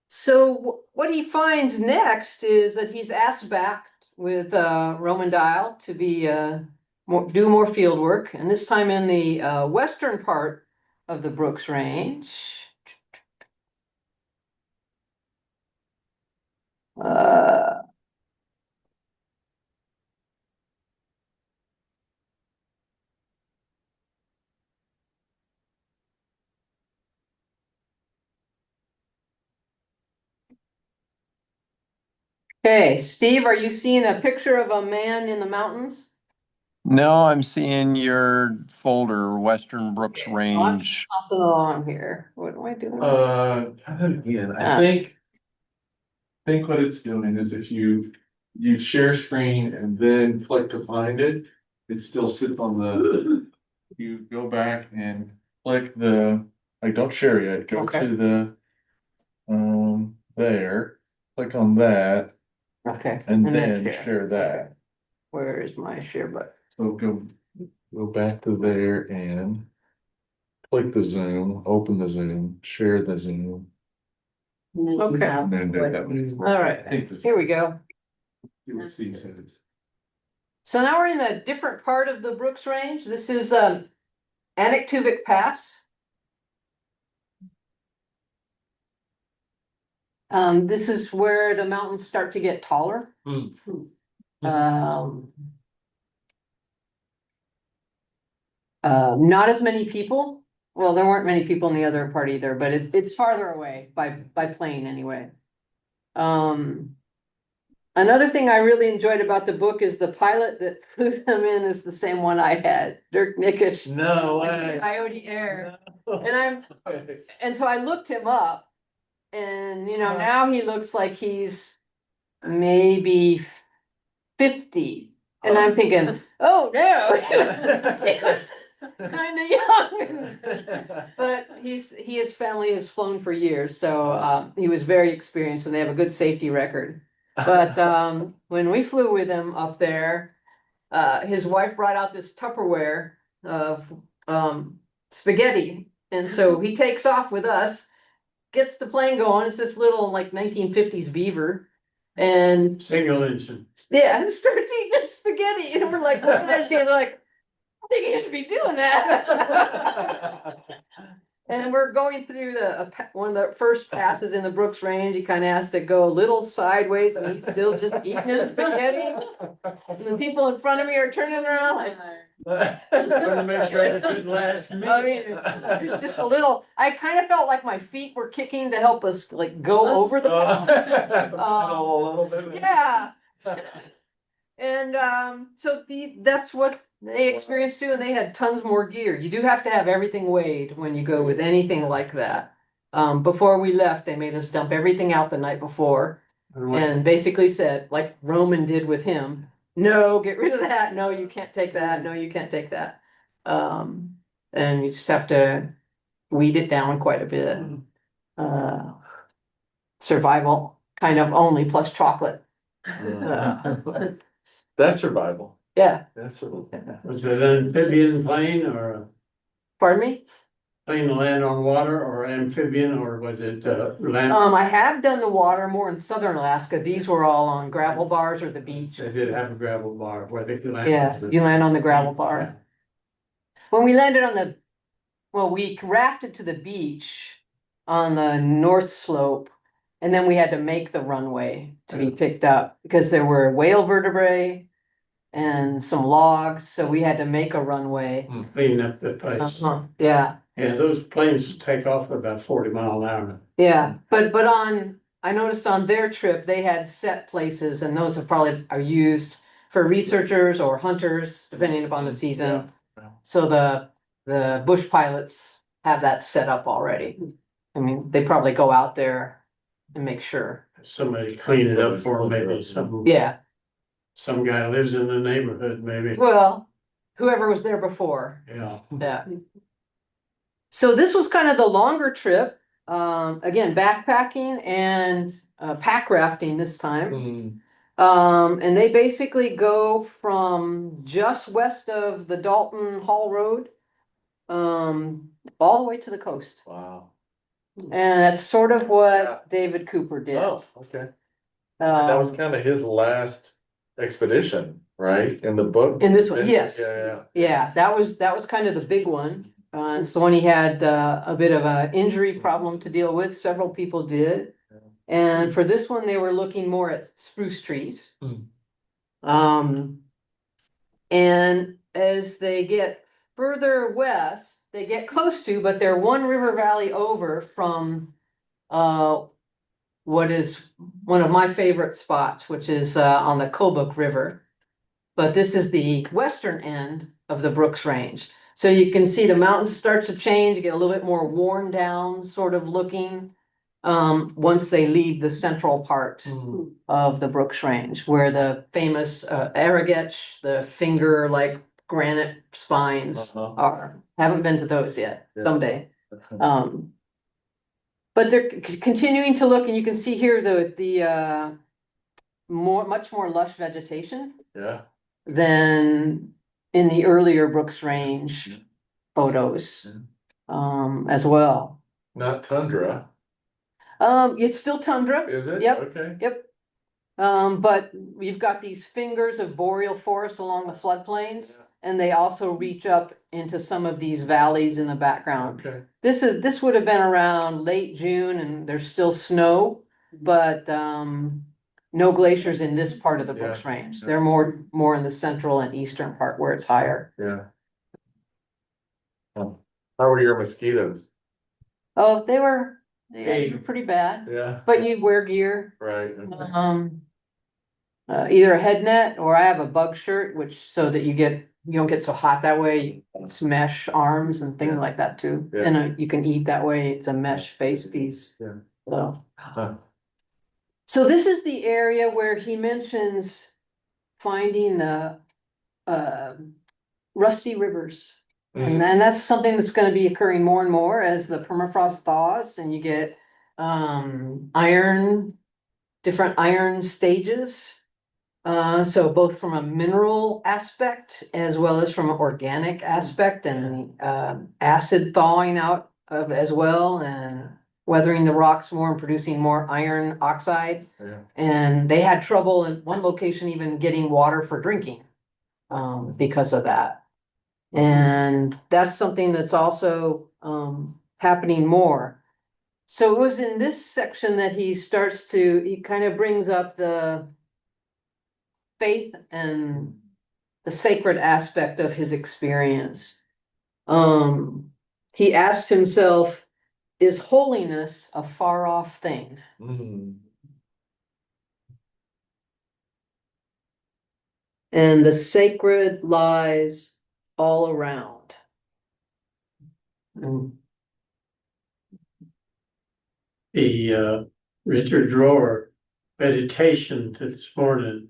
So what he finds next is that he's asked back with Roman Dial to be do more field work, and this time in the western part of the Brooks Range. Okay, Steve, are you seeing a picture of a man in the mountains? No, I'm seeing your folder, Western Brooks Okay, so I'm Range. something along here. What am I doing? Try that again, I think what it's doing is if you share screen and then click to find it, it still sits on the, you go back and click the, like, don't share yet, go Okay. to the, there, click on that, Okay. and then then share that. Where is my share button? So go back to there and click the Zoom, open the Zoom, share the Zoom, Okay. and then do that. All right, here we go. See what Steve says. So now we're in a different part of the Brooks Range. This is Anaktuvik Pass. This is where the mountains start to get taller. Not as many people. Well, there weren't many people in the other part either, but it's farther away by plane anyway. Another thing I really enjoyed about the book is the pilot that flew them in is the same one I had, Dirk Nickish. No way. Coyote Air. And so I looked him up, and now he looks like he's maybe 50. And I'm thinking, oh no, kind of young. But his family has flown for years, so he was very experienced, and they have a good safety record. But when we flew with him up there, his wife brought out this Tupperware of spaghetti, and so he takes off with us, gets the plane going. It's this little like 1950s Beaver, and Single engine. yeah, and starts eating his spaghetti, and we're like, looking at each other like, I think he should be doing that. And we're going through one of the first passes in the Brooks Range. He kind of has to go a little sideways, and he's still just eating his spaghetti. And the people in front of me are turning around like, Want to make sure it could last me. I mean, it's just a little. I kind of felt like my feet were kicking to help us like go over the pass. A little bit. Yeah. And so that's what they experienced too, and they had tons more gear. You do have to have everything weighed when you go with anything like that. Before we left, they made us dump everything out the night before, and basically said, like Roman did with him, no, get rid of that, no, you can't take that, no, you can't take that. And you just have to weed it down quite a bit. Uh, survival kind of only plus chocolate. That's survival. Yeah, That's survival. Was it amphibian plane or a pardon me? plane to land on water or amphibian, or was it land? I have done the water more in southern Alaska. These were all on gravel bars or the beach. They did have a gravel bar where they could land. Yeah, you land on the gravel bar. When we landed on the, well, we rafted to the beach on the north slope. And then we had to make the runway to be picked up because there were whale vertebrae and some logs, so we had to make a runway. Cleaning up the place. Yeah, Yeah, those planes take off at about 40 mph. yeah, but I noticed on their trip, they had set places and those are probably are used for researchers or hunters, depending upon the season. Yeah. So the bush pilots have that set up already. I mean, they probably go out there and make sure. Somebody clean it up for them, maybe some. Yeah, Some guy lives in the neighborhood, maybe. well, whoever was there before. Yeah. Yeah. So this was kind of the longer trip. Again, backpacking and pack rafting this time. Mm, And they basically go from just west of the Dalton Hall Road, all the way to the coast. wow. And that's sort of what David Cooper did. Oh, okay. That was Um, kind of his last expedition, right? In the book? In this one, yes. Yeah, Yeah, that was kind of the big one. It's the one he had a bit of an injury problem to deal with. Several people did. And for this one, they were looking more at spruce trees. And as they get further west, they get close to, but they're one river valley over from what is one of my favorite spots, which is on the Kobuk River. But this is the western end of the Brooks Range. So you can see the mountains start to change, get a little bit more worn down sort of looking. Once they leave the central part of the Brooks Range, where the famous Aragetch, the finger like granite spines are. Haven't been to those yet, Yeah. someday. But they're continuing to look, and you can see here the much more lush vegetation yeah. than in the earlier Brooks Range photos, as well. Not tundra, It's still tundra. is it? Yep. Okay. Yep. But we've got these fingers of boreal forest along the floodplains, and they also reach up into some of these valleys in the background. Okay. This would have been around late June, and there's still snow, but no glaciers in this part of the Brooks Range. They're more in the central and eastern part where it's higher. Yeah. How were your mosquitoes? Oh, they were pretty bad, Yeah. but you wear gear. Right. Either a head net or I have a bug shirt, which so that you don't get so hot that way. It's mesh arms and things like that too. Yeah. And you can eat that way. It's a mesh face piece. Yeah. So. Huh. So this is the area where he mentions finding the rusty rivers. And then that's something that's gonna be occurring more and more as the permafrost thaws and you get different iron stages. So both from a mineral aspect as well as from an organic aspect and acid thawing out of as well and weathering the rocks more and producing more iron oxide. Yeah. And they had trouble in one location even getting water for drinking because of that. And that's something that's also happening more. So it was in this section that he kind of brings up the faith and the sacred aspect of his experience. He asked himself, is holiness a far off thing? And the sacred lies all around. The Richard Rohr meditation this morning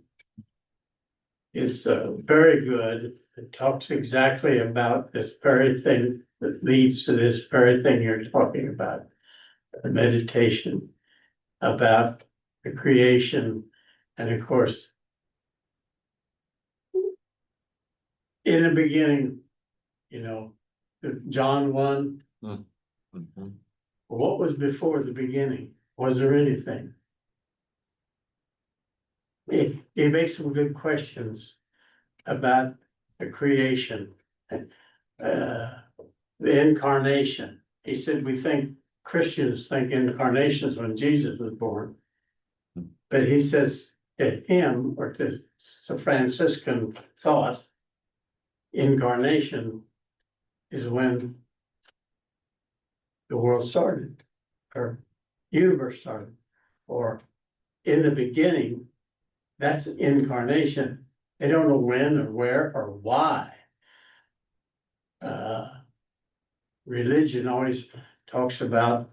is very good. It talks exactly about this very thing that leads to this very thing you're talking about. The meditation about the creation, and of course, in the beginning, you know, John 1, Mhm. what was before the beginning? Was there anything? He makes some good questions about the creation, the incarnation. He said, we think Christians think incarnations when Jesus was born. But he says to him, or to Franciscan thought, incarnation is when the world started, or universe started, or in the beginning. That's incarnation. They don't know when or where or why. Religion always talks about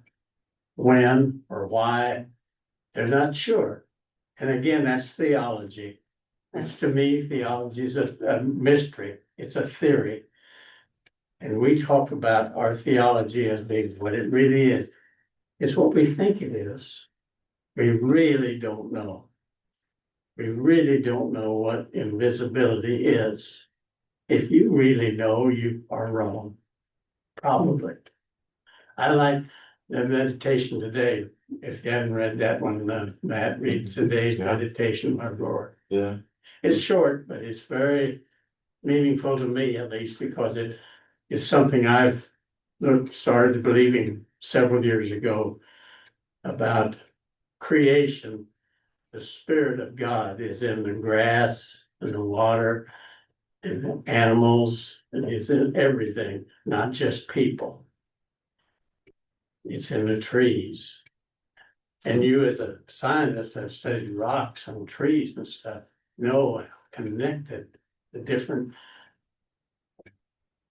when or why. They're not sure. And again, that's theology. Which to me, theology is a mystery. It's a theory. And we talk about our theology as being what it really is. It's what we think it is. We really don't know. We really don't know what invisibility is. If you really know, you are wrong. Probably. I like the meditation today. If you haven't read that one, Matt, read today's meditation, my Lord. Yeah. It's short, but it's very meaningful to me, at least, because it is something I've started believing several years ago about creation. The Spirit of God is in the grass and the water and animals, and it's in everything, not just people. It's in the trees. And you, as a scientist, have studied rocks and trees and stuff, know how connected the different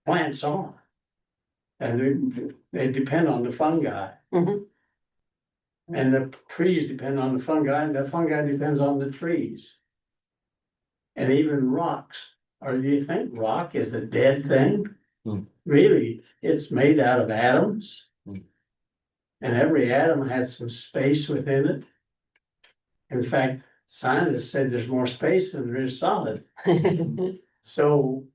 plants are. And they depend on the fungi. Mhm. And the trees depend on the fungi, and the fungi depends on the trees. And even rocks, or do you think rock is a dead thing? Really, it's made out of atoms. And every atom has some space within it. In fact, scientists said there's more space than there is solid. So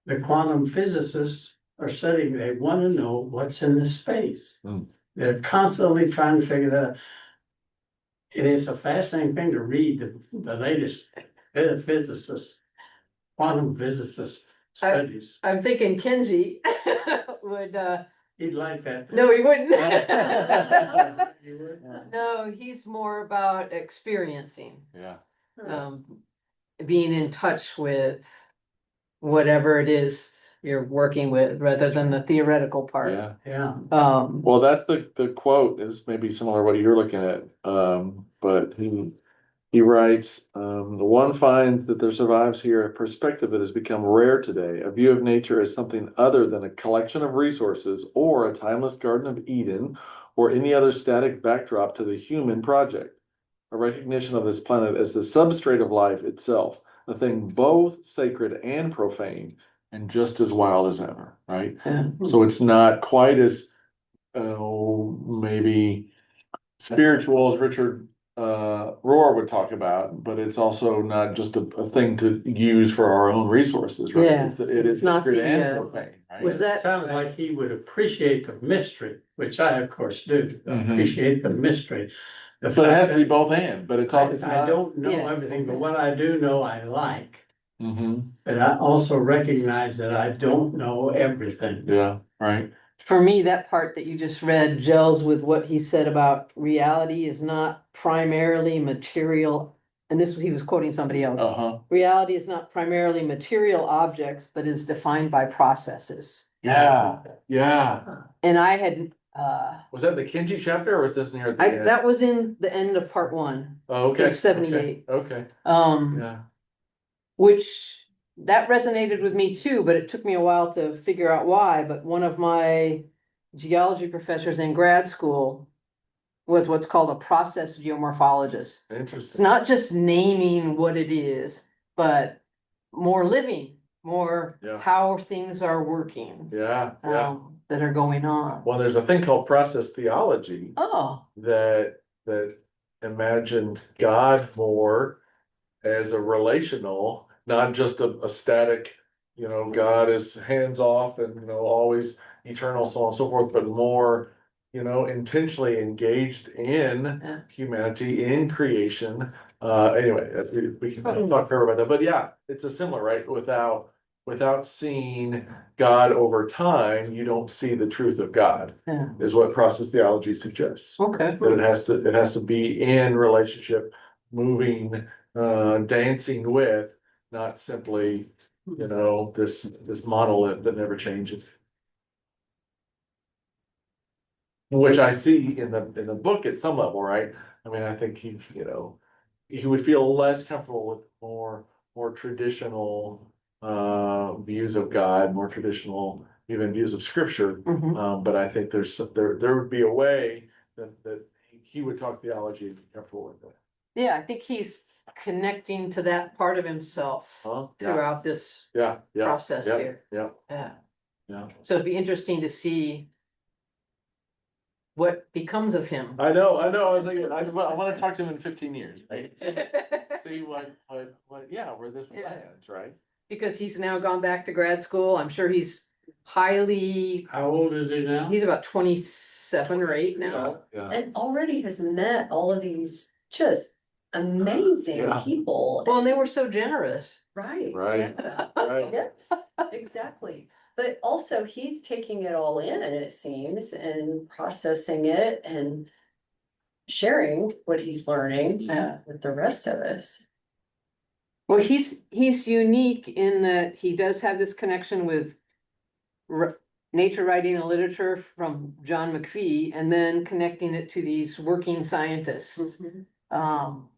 the quantum physicists are studying, they want to know what's in the space. They're constantly trying to figure that out. It is a fascinating thing to read the latest physicists, quantum physicist studies. I'm thinking Kenji would, He'd like that. no, he wouldn't. You would? No, he's more about experiencing, Yeah. being in touch with whatever it is you're working with, rather than the theoretical part. Yeah. Yeah. Well, that's the quote is maybe similar to what you're looking at. But he writes, one finds that there survives here a perspective that has become rare today, a view of nature as something other than a collection of resources or a timeless Garden of Eden or any other static backdrop to the human project. A recognition of this planet as the substrate of life itself, a thing both sacred and profane, and just as wild as ever, right? So it's not quite as maybe spiritual as Richard Rohr would talk about, but it's also not just a thing to use for our own resources, right? Yeah. It is It's not sacred the, and profane, right? was that- It sounds like he would appreciate the mystery, which I of course do, Mhm. appreciate the mystery. The So it fact has to be that both and, but it's all, it's I not. don't know Yeah. everything, but what I do know, I like. Mhm. But I also recognize that I don't know everything. Yeah, right. For me, that part that you just read gels with what he said about reality is not primarily material. And this, he was quoting somebody else. Uh-huh. Reality is not primarily material objects, but is defined by processes. Yeah, yeah. And I had, Was that the Kenji chapter or was this near at the end? that was in the end of part one, Oh, okay. page 78. Okay. Yeah. Which that resonated with me too, but it took me a while to figure out why. But one of my geology professors in grad school was what's called a process geomorphologist. It's Interesting. not just naming what it is, but more living, more Yeah. how things are working. Yeah. That are going on. Well, there's a thing called process theology Oh, that imagined God more as a relational, not just a static, God is hands off and, always eternal, so on and so forth, but more, intentionally engaged in Yeah. humanity, in creation. Anyway, we can talk further about that, but yeah, it's a similar, right? Without seeing God over time, you don't see the truth of God, yeah, is what process theology suggests. okay. That it has to be in relationship, moving, dancing with, not simply, this monolith that never changes. Which I see in the book at some level, right? I mean, I think he would feel less comfortable with more traditional views of God, more traditional even views of scripture. Mhm. But I think there would be a way that he would talk theology and be comfortable with it. Yeah, I think he's connecting to that part of himself Yeah. throughout this Yeah, process yeah, here. yeah, Yeah. So it'd be interesting to see what becomes of him. I know. I was thinking, I want to talk to him in 15 years, right? See what, where this Yeah. lands, right? Because he's now gone back to grad school. I'm sure he's highly, How old is he now? he's about 27 or 8 now. Yeah. And already has met all of these just amazing Yeah. people. Well, and they were so generous. Right. Right. yeah. Right. Yes, exactly. But also he's taking it all in, it seems, and processing it and sharing what he's learning Yeah. with the rest of us. Well, he's unique in that he does have this connection with nature writing and literature from John McPhee, and then connecting it to these working scientists. Um,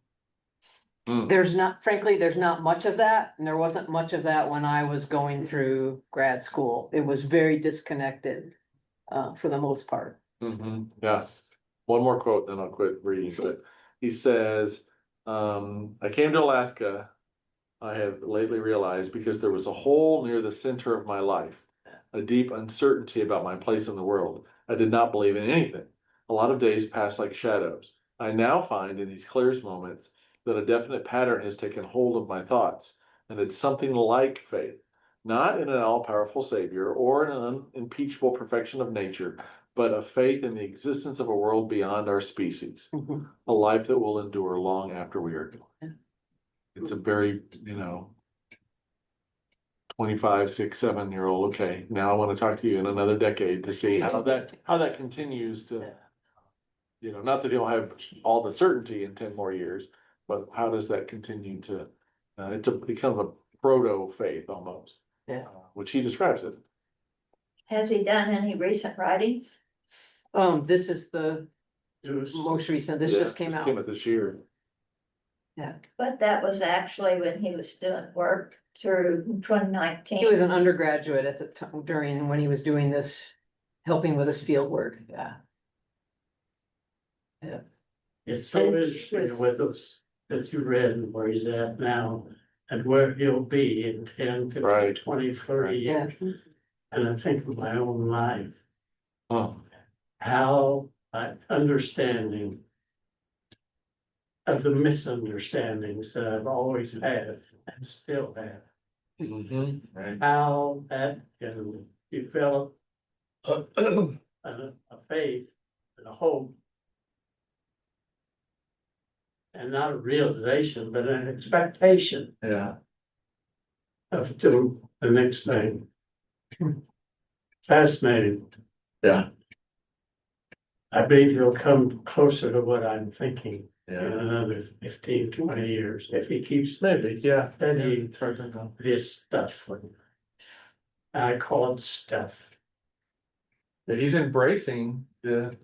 frankly, there's not much of that, and there wasn't much of that when I was going through grad school. It was very disconnected, for the most part. Yeah. One more quote, then I'll quit reading, but he says, I came to Alaska, I have lately realized, because there was a hole near the center of my life, a deep uncertainty about my place in the world. I did not believe in anything. A lot of days passed like shadows. I now find in these clearest moments that a definite pattern has taken hold of my thoughts, and it's something like faith, not in an all-powerful Savior or in an unimpeachable perfection of nature, but a faith in the existence of a world beyond our species, a life that will endure long after we are gone. It's a very, 25, 6, 7-year-old, okay, now I want to talk to you in another decade to see how that continues to, not that he'll have all the certainty in 10 more years, but how does that continue to, it kind of a proto faith almost. Yeah. Which he describes it. Has he done any recent writings? This is the most recent, this Yeah, just came out. this year. But that was actually when he was doing work through 2019. He was an undergraduate at the time, when he was doing this, helping with his field work, yeah. It's so And interesting with- with those that you read and where he's at now and where he'll be in 10, 15, Right. 20, 30 Yeah. years. And I think of my own life, Oh, how my understanding of the misunderstandings that I've always had and still have, right. how that can develop a faith and a hope. And not a realization, but an expectation Yeah. of doing the next thing. Fascinating. Yeah. I believe he'll come closer to what I'm thinking in Yeah. another 15, 20 years, if he keeps Maybe, yeah. studying It's hard to know. this stuff. I call it stuff. Yeah, he's embracing the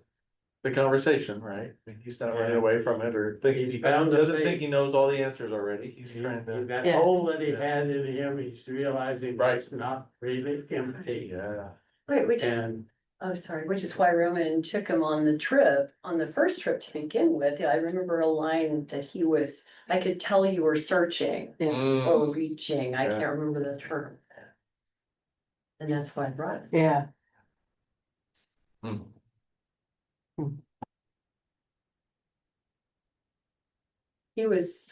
conversation, right? I mean, he's not running away from it or thinking He's he bound to doesn't faith. think he knows all the answers already. He's trying to. That Yeah. hole that he had in him, he's realizing Right. it's not really empty. Yeah. Wait, we just, And Oh, sorry, which is why Roman took him on the trip, on the first trip to begin with. I remember a line that I could tell you were searching Mm, or reaching. I Yeah. can't remember the term. And that's why I brought it. Yeah. mm. He was,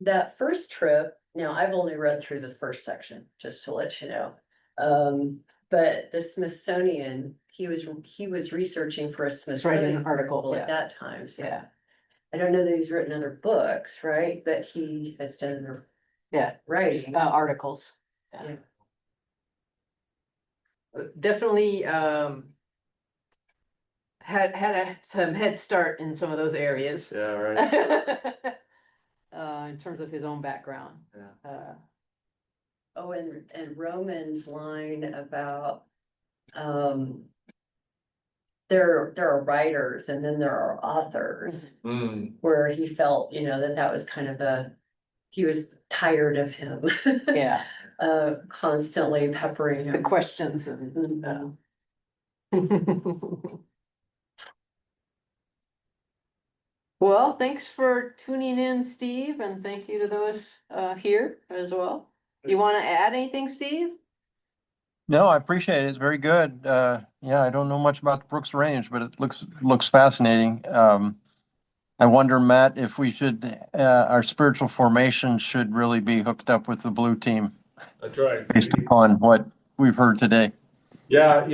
that first trip, now I've only read through the first section, just to let you know. But the Smithsonian, he was researching for a writing Smithsonian an article, article yeah. at that time, so. Yeah. I don't know that he's written other books, right? But he has done the Yeah. writing. Articles. Yeah. Definitely, had some head start in some of those areas. Yeah, right. In terms of his own background. Yeah. Oh, and Roman's line about, there are writers and then there are authors, Mm, where he felt, that was kind of he was tired of him. Yeah, Constantly peppering the him. questions and. Well, thanks for tuning in, Steve, and thank you to those here as well. You want to add anything, Steve? No, I appreciate it. It's very good. Yeah, I don't know much about the Brooks Range, but it looks fascinating. I wonder, Matt, if we should, our spiritual formation should really be hooked up with the blue team that's right. based upon what we've heard today. Yeah,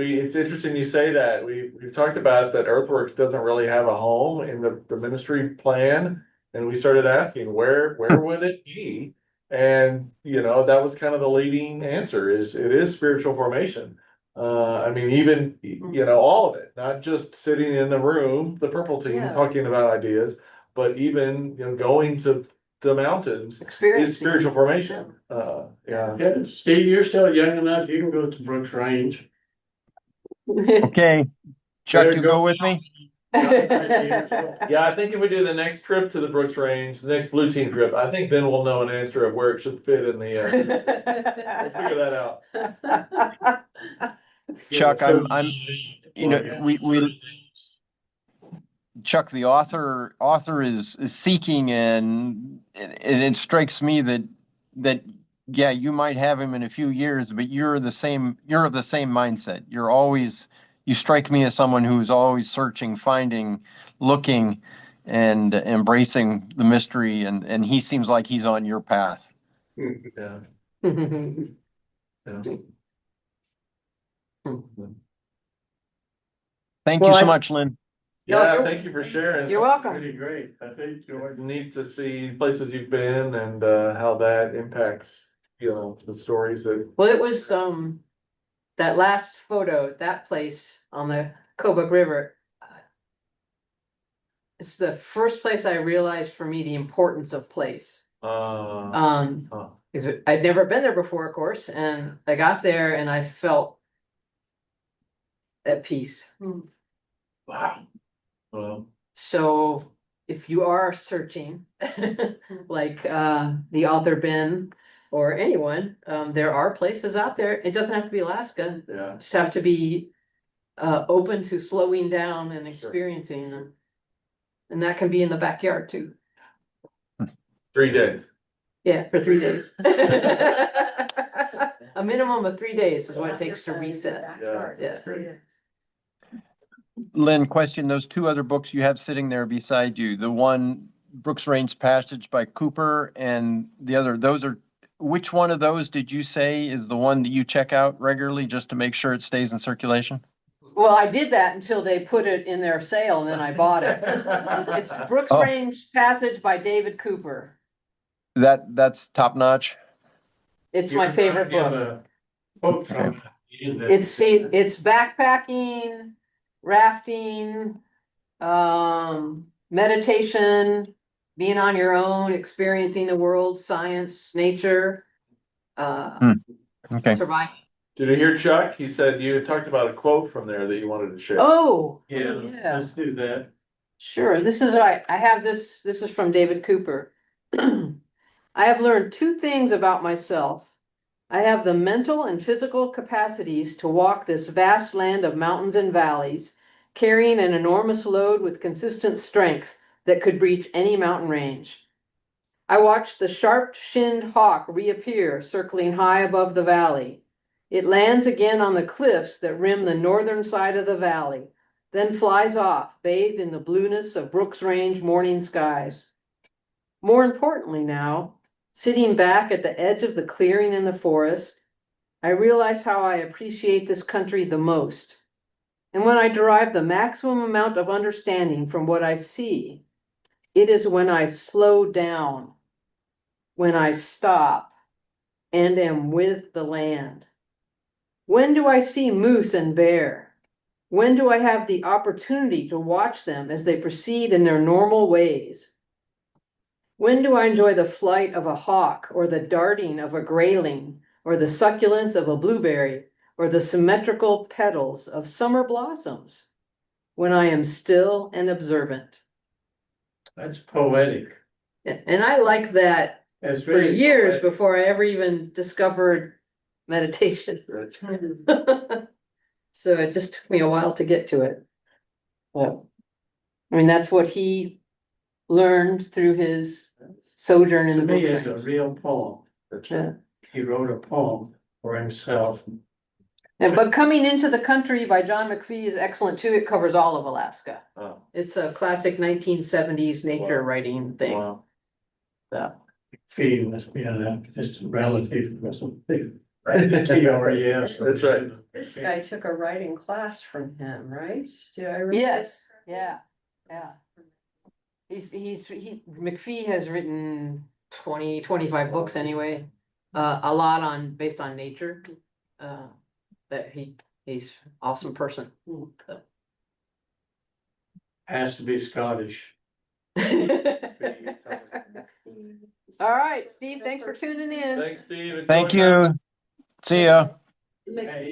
it's interesting you say that. We've talked about it, that Earthworks doesn't really have a home in the ministry plan. And we started asking where would it be? And that was kind of the leading answer, is it is spiritual formation. I mean, even all of it, not just sitting in the room, the purple team Yeah. talking about ideas, but even going to the mountains Experience. is spiritual formation. Yeah. Yeah, Steve, you're still young enough, you can go to Brooks Range. Okay, Chuck, Better you go go with me? Yeah, I think if we do the next trip to the Brooks Range, the next blue team trip, I think then we'll know an answer of where it should fit in the, we'll figure that out. Chuck, So- we Chuck, the author is seeking, and it strikes me that yeah, you might have him in a few years, but you're of the same mindset. You strike me as someone who's always searching, finding, looking, and embracing the mystery, and he seems like he's on your path. Yeah. Yeah. Thank Well, you so much, Lynn. Yeah, thank you for sharing. You're welcome. Pretty great, I think, George. It's neat to see places you've been and how that impacts, the stories that. Well, it was that last photo, that place on the Kobuk River. It's the first place I realized for me the importance of place. Huh. Because I'd never been there before, of course, and I got there and I felt at peace. Wow. Well, So if you are searching, like the author Ben or anyone, there are places out there. It doesn't have to be Alaska. yeah. Just have to be open to slowing down and Sure. experiencing them. And that can be in the backyard too. 3 days. Yeah, for 3 days. A minimum of 3 days is what it takes to reset. Yeah. Lynn, question, those two other books you have sitting there beside you, the one Brooks Range Passage by Cooper and the other, which one of those did you say is the one that you check out regularly just to make sure it stays in circulation? Well, I did that until they put it in their sale and then I bought it. It's Brooks Oh. Range Passage by David Cooper. That's top notch. It's my favorite book. Book from. It's backpacking, rafting, meditation, being on your own, experiencing the world, science, nature, Okay. surviving. Did you hear Chuck? He said you had talked about a quote from there that you wanted to share. Oh, Yeah, yeah. let's do that. Sure. This is I have this. This is from David Cooper. I have learned two things about myself. I have the mental and physical capacities to walk this vast land of mountains and valleys, carrying an enormous load with consistent strength that could breach any mountain range. I watched the sharp-shinned hawk reappear, circling high above the valley. It lands again on the cliffs that rim the northern side of the valley, then flies off, bathed in the blueness of Brooks Range morning skies. More importantly now, sitting back at the edge of the clearing in the forest, I realize how I appreciate this country the most. And when I derive the maximum amount of understanding from what I see, it is when I slow down, when I stop, and am with the land. When do I see moose and bear? When do I have the opportunity to watch them as they proceed in their normal ways? When do I enjoy the flight of a hawk, or the darting of a grayling, or the succulence of a blueberry, or the symmetrical petals of summer blossoms? When I am still and observant. That's poetic. And I like that That's for really years poetic. before I ever even discovered meditation. So it just took me a while to get to it. But, I mean, that's what he learned through his sojourn in To the me, Brooks it's a Range. real poem. Yeah. He wrote a poem for himself. But Coming Into the Country by John McPhee is excellent too. It covers all of Alaska. Oh, It's a classic 1970s nature Wow. writing thing. wow. So, Fee must be a distant relative or something. T-R-E-S. That's right. This guy took a writing class from him, right? Do I remember? yes, yeah. McPhee has written 25 books anyway. A lot based on nature. That he's awesome person. So. Has to be Scottish. All right, Steve, thanks for tuning in. Thanks, Steve. Enjoy Thank your- you. See ya. Hey.